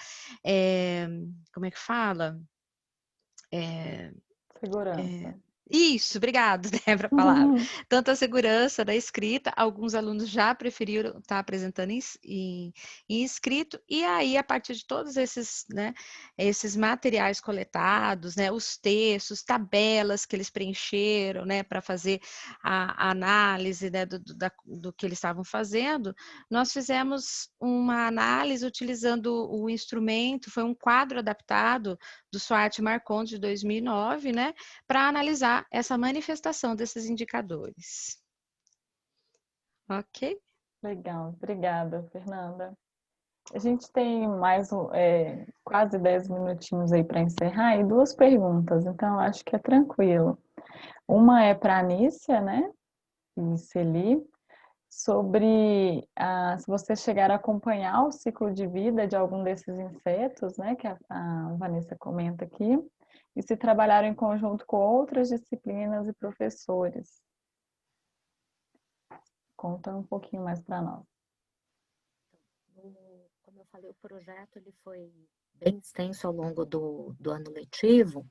como é que fala? Segurança. Isso, obrigado, Débora, a palavra. Tanto a segurança da escrita, alguns alunos já preferiram estar apresentando em escrito, e aí, a partir de todos esses, né, esses materiais coletados, né, os textos, tabelas que eles preencheram, né, para fazer a análise, né, do que eles estavam fazendo, nós fizemos uma análise utilizando o instrumento, foi um quadro adaptado do SWOT Marcon de 2009, né, para analisar essa manifestação desses indicadores. Ok? Legal, obrigada, Fernanda. A gente tem mais quase 10 minutinhos aí para encerrar e 2 perguntas, então acho que é tranquilo. Uma é para a Anícia, né, e Celi, sobre se você chegar a acompanhar o ciclo de vida de algum desses insetos, né, que a Vanessa comenta aqui, e se trabalharam em conjunto com outras disciplinas e professores. Conta um pouquinho mais para nós. Como eu falei, o projeto ele foi bem extenso ao longo do ano letivo,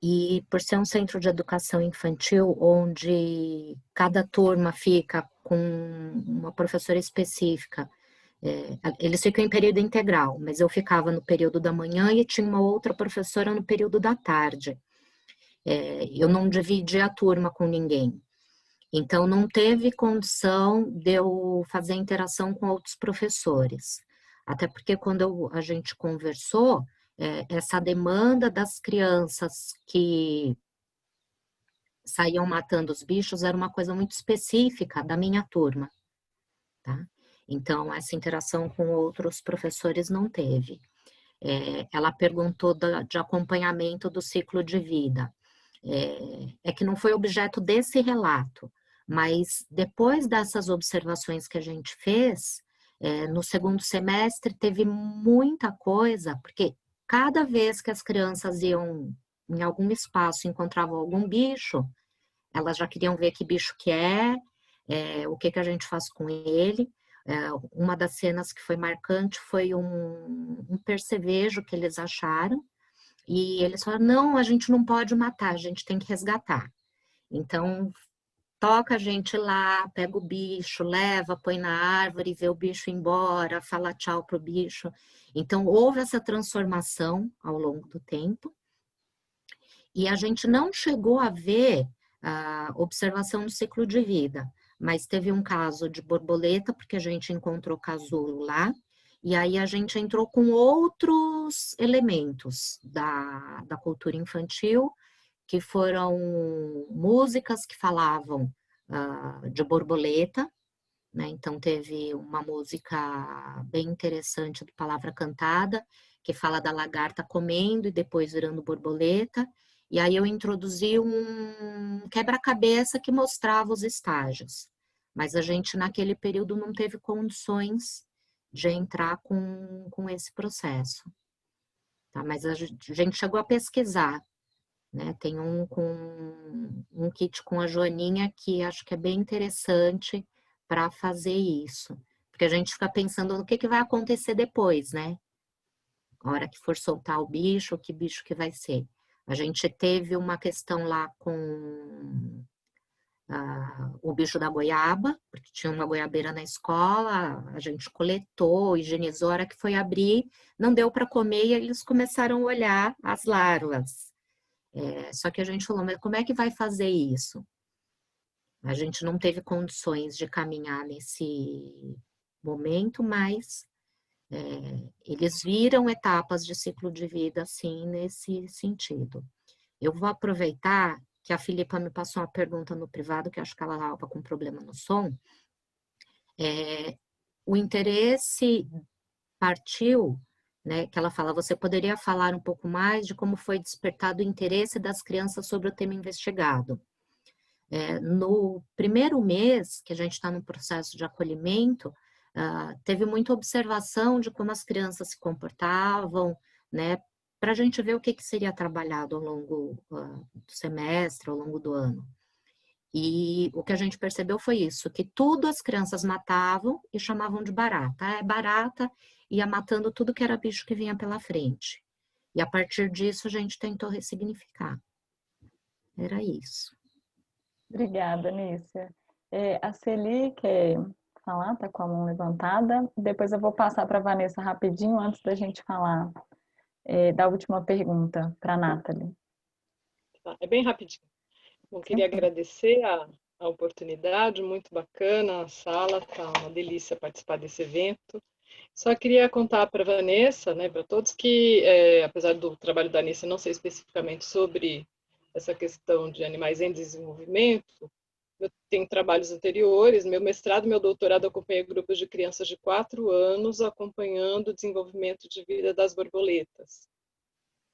e por ser um centro de educação infantil, onde cada turma fica com uma professora específica, eles ficam em período integral, mas eu ficava no período da manhã e tinha uma outra professora no período da tarde. Eu não dividia a turma com ninguém. Então, não teve condição de eu fazer interação com outros professores. Até porque quando a gente conversou, essa demanda das crianças que saíam matando os bichos era uma coisa muito específica da minha turma, tá? Então, essa interação com outros professores não teve. Ela perguntou de acompanhamento do ciclo de vida. É que não foi objeto desse relato, mas depois dessas observações que a gente fez, no segundo semestre teve muita coisa, porque cada vez que as crianças iam em algum espaço e encontravam algum bicho, elas já queriam ver que bicho que o que a gente faz com ele. Uma das cenas que foi marcante foi um percevejo que eles acharam, e eles falaram, não, a gente não pode matar, a gente tem que resgatar. Então, toca a gente lá, pega o bicho, leva, põe na árvore, vê o bicho ir embora, fala tchau pro bicho. Então, houve essa transformação ao longo do tempo. E a gente não chegou a ver a observação do ciclo de vida, mas teve um caso de borboleta, porque a gente encontrou casulo lá, e aí a gente entrou com outros elementos da cultura infantil, que foram músicas que falavam de borboleta, né? Então teve uma música bem interessante do Palavra Cantada, que fala da lagarta comendo e depois virando borboleta, e aí eu introduzi um quebra-cabeça que mostrava os estágios, mas a gente naquele período não teve condições de entrar com esse processo, tá? Mas a gente chegou a pesquisar, né? Tem um kit com a Joaninha que acho que é bem interessante para fazer isso, porque a gente fica pensando no que vai acontecer depois, né? A hora que for soltar o bicho, que bicho que vai ser. A gente teve uma questão lá com o bicho da goiaba, porque tinha uma goiabeira na escola, a gente coletou, higienizou, a hora que foi abrir, não deu para comer e eles começaram a olhar as larvas. Só que a gente falou, mas como é que vai fazer isso? A gente não teve condições de caminhar nesse momento, mas eles viram etapas de ciclo de vida, assim, nesse sentido. Eu vou aproveitar que a Filipa me passou uma pergunta no privado, que acho que ela estava com problema no som. O interesse partiu, né, que ela fala, você poderia falar um pouco mais de como foi despertado o interesse das crianças sobre o tema investigado? No primeiro mês, que a gente está no processo de acolhimento, teve muita observação de como as crianças se comportavam, né, para a gente ver o que seria trabalhado ao longo do semestre, ao longo do ano. E o que a gente percebeu foi isso, que tudo as crianças matavam e chamavam de barata. Barata, ia matando tudo que era bicho que vinha pela frente. E a partir disso a gente tentou ressignificar. Era isso. Obrigada, Nícia. A Celi quer falar, está com a mão levantada. Depois eu vou passar para a Vanessa rapidinho, antes da gente falar da última pergunta para a Nathalie. Tá, é bem rapidinho. Bom, queria agradecer a oportunidade, muito bacana a sala, tá uma delícia participar desse evento. Só queria contar para a Vanessa, né, para todos que, apesar do trabalho da Anícia não ser especificamente sobre essa questão de animais em desenvolvimento, eu tenho trabalhos anteriores, meu mestrado e meu doutorado eu acompanhei grupos de crianças de 4 anos acompanhando o desenvolvimento de vida das borboletas.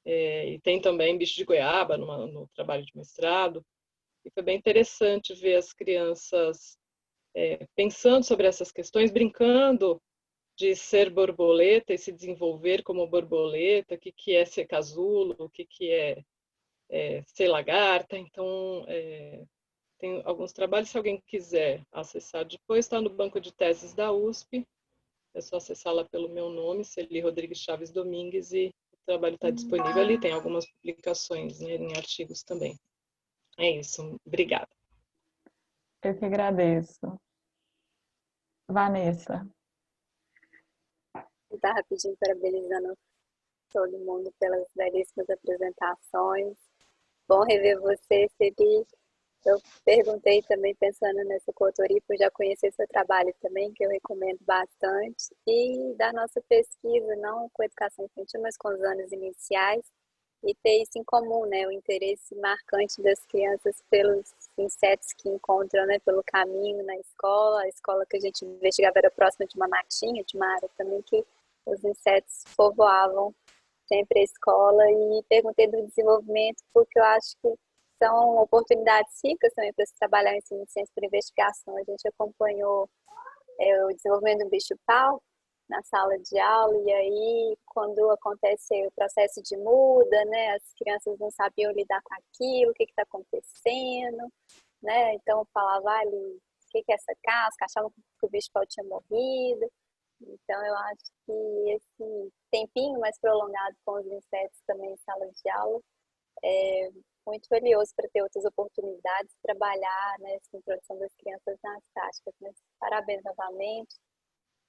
E tem também bicho de goiaba no trabalho de mestrado. E foi bem interessante ver as crianças pensando sobre essas questões, brincando de ser borboleta e se desenvolver como borboleta, o que é ser casulo, o que é ser lagarta. Então, tem alguns trabalhos, se alguém quiser acessar depois, está no banco de teses da USP, é só acessá-la pelo meu nome, Celi Rodrigues Chaves Domingues, e o trabalho está disponível ali, tem algumas publicações, né, em artigos também. É isso, obrigada. Eu que agradeço. Vanessa. Eu estava rapidinho parabenizando todo mundo pelas belíssimas apresentações. Bom rever você, Celi. Eu perguntei também, pensando nessa coautoria, por já conhecer seu trabalho também, que eu recomendo bastante, e da nossa pesquisa, não com educação infantil, mas com os anos iniciais, e ter isso em comum, né? O interesse marcante das crianças pelos insetos que encontram, né? Pelo caminho na escola. A escola que a gente investigava era próxima de uma matinha, de uma área também que os insetos povoavam sempre a escola, e perguntei do desenvolvimento, porque eu acho que são oportunidades ricas também para se trabalhar em ensino de ciência por investigação. A gente acompanhou o desenvolvimento do bicho-pau na sala de aula, e aí quando acontece o processo de muda, né, as crianças não sabiam lidar com aquilo, o que está acontecendo, né, então eu falava ali, o que é essa casca, achavam que o bicho-pau tinha morrido. Então eu acho que esse tempinho mais prolongado com os insetos também em sala de aula é muito valioso para ter outras oportunidades de trabalhar nessa introdução das crianças nas práticas. Mas parabéns novamente,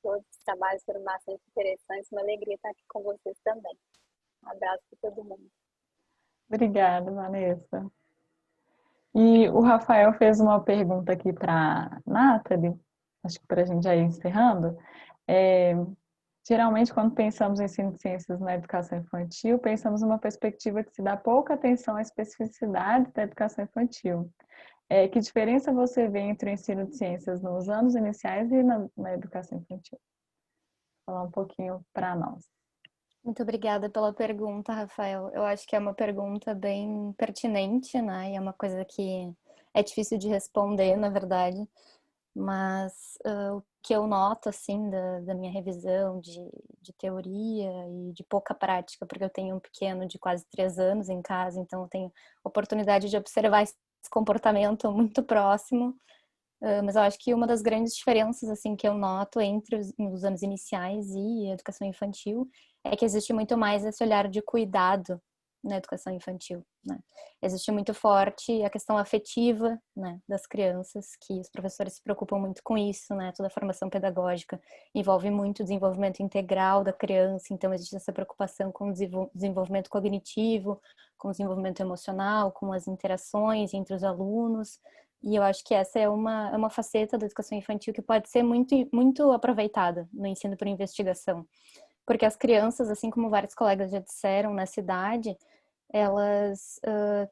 todos os trabalhos foram bastante interessantes, uma alegria estar aqui com vocês também. Um abraço para todo mundo. Obrigada, Vanessa. E o Rafael fez uma pergunta aqui para a Nathalie, acho que para a gente já ir encerrando. Geralmente, quando pensamos em ensino de ciências na educação infantil, pensamos numa perspectiva que se dá pouca atenção à especificidade da educação infantil. Que diferença você vê entre o ensino de ciências nos anos iniciais e na educação infantil? Vou falar um pouquinho para nós. Muito obrigada pela pergunta, Rafael. Eu acho que é uma pergunta bem pertinente, né? E é uma coisa que é difícil de responder, na verdade. Mas o que eu noto, assim, da minha revisão de teoria e de pouca prática, porque eu tenho um pequeno de quase 3 anos em casa, então eu tenho oportunidade de observar esse comportamento muito próximo. Mas eu acho que uma das grandes diferenças, assim, que eu noto entre os anos iniciais e a educação infantil é que existe muito mais esse olhar de cuidado na educação infantil, né? Existe muito forte a questão afetiva, né, das crianças, que os professores se preocupam muito com isso, né? Toda a formação pedagógica envolve muito o desenvolvimento integral da criança, então existe essa preocupação com o desenvolvimento cognitivo, com o desenvolvimento emocional, com as interações entre os alunos, e eu acho que essa é uma faceta da educação infantil que pode ser muito, muito aproveitada no ensino por investigação. Porque as crianças, assim como vários colegas já disseram na cidade, elas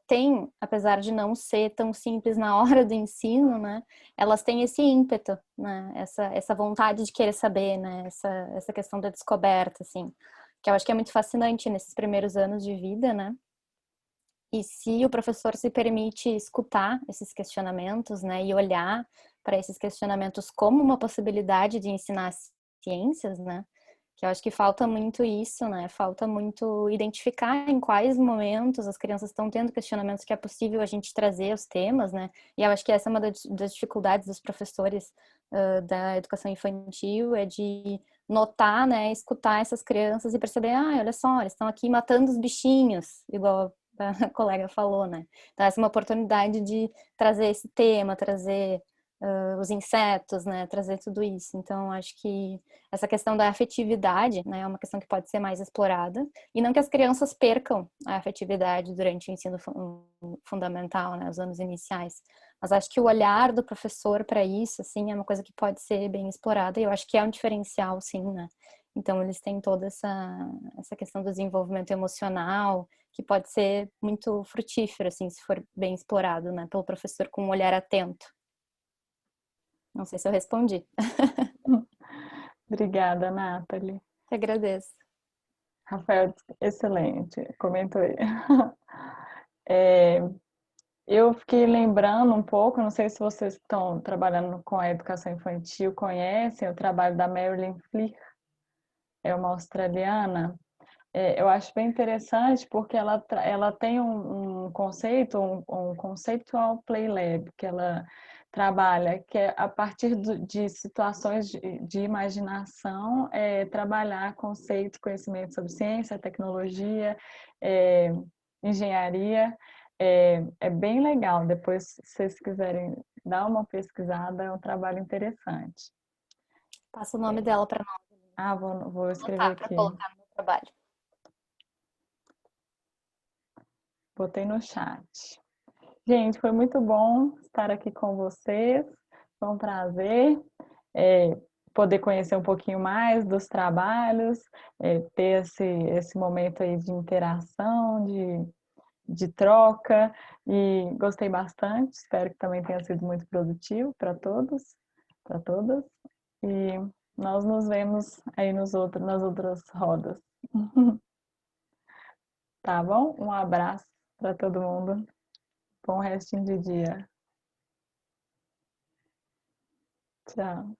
têm, apesar de não ser tão simples na hora do ensino, né, elas têm esse ímpeto, né, essa vontade de querer saber, né, essa questão da descoberta, assim, que eu acho que é muito fascinante nesses primeiros anos de vida, né, e se o professor se permite escutar esses questionamentos, né, e olhar para esses questionamentos como uma possibilidade de ensinar ciências, né, que eu acho que falta muito isso, né? Falta muito identificar em quais momentos as crianças estão tendo questionamentos que é possível a gente trazer os temas, né? E eu acho que essa é uma das dificuldades dos professores da educação infantil, é de notar, né? Escutar essas crianças e perceber, olha só, eles estão aqui matando os bichinhos, igual a colega falou, né? Então, essa é uma oportunidade de trazer esse tema, trazer os insetos, né? Trazer tudo isso. Então, acho que essa questão da afetividade, né? É uma questão que pode ser mais explorada. E não que as crianças percam a afetividade durante o ensino fundamental, né? Os anos iniciais. Mas acho que o olhar do professor para isso, assim, é uma coisa que pode ser bem explorada. E eu acho que é um diferencial, sim, né? Então, eles têm toda essa questão do desenvolvimento emocional, que pode ser muito frutífero, assim, se for bem explorado, né? Pelo professor com um olhar atento. Não sei se eu respondi. Obrigada, Nathalie. Eu agradeço. Rafael, excelente, comentou aí. Eu fiquei lembrando um pouco, não sei se vocês estão trabalhando com a educação infantil, conhecem o trabalho da Marilyn Fleer, é uma australiana. Eu acho bem interessante porque ela tem um conceito, um conceptual play lab, que ela trabalha, que é a partir de situações de imaginação, trabalhar conceitos, conhecimento sobre ciência, tecnologia, engenharia. É bem legal, depois se vocês quiserem dar uma pesquisada, é um trabalho interessante. Passa o nome dela para nós. Vou escrever aqui. Para colocar no meu trabalho. Botei no chat. Gente, foi muito bom estar aqui com vocês. Foi um prazer poder conhecer um pouquinho mais dos trabalhos, ter esse momento aí de interação, de troca, e gostei bastante. Espero que também tenha sido muito produtivo para todos, para todas. E nós nos vemos aí nas outras rodas. Tá bom? Um abraço para todo mundo. Bom restinho de dia. Tchau.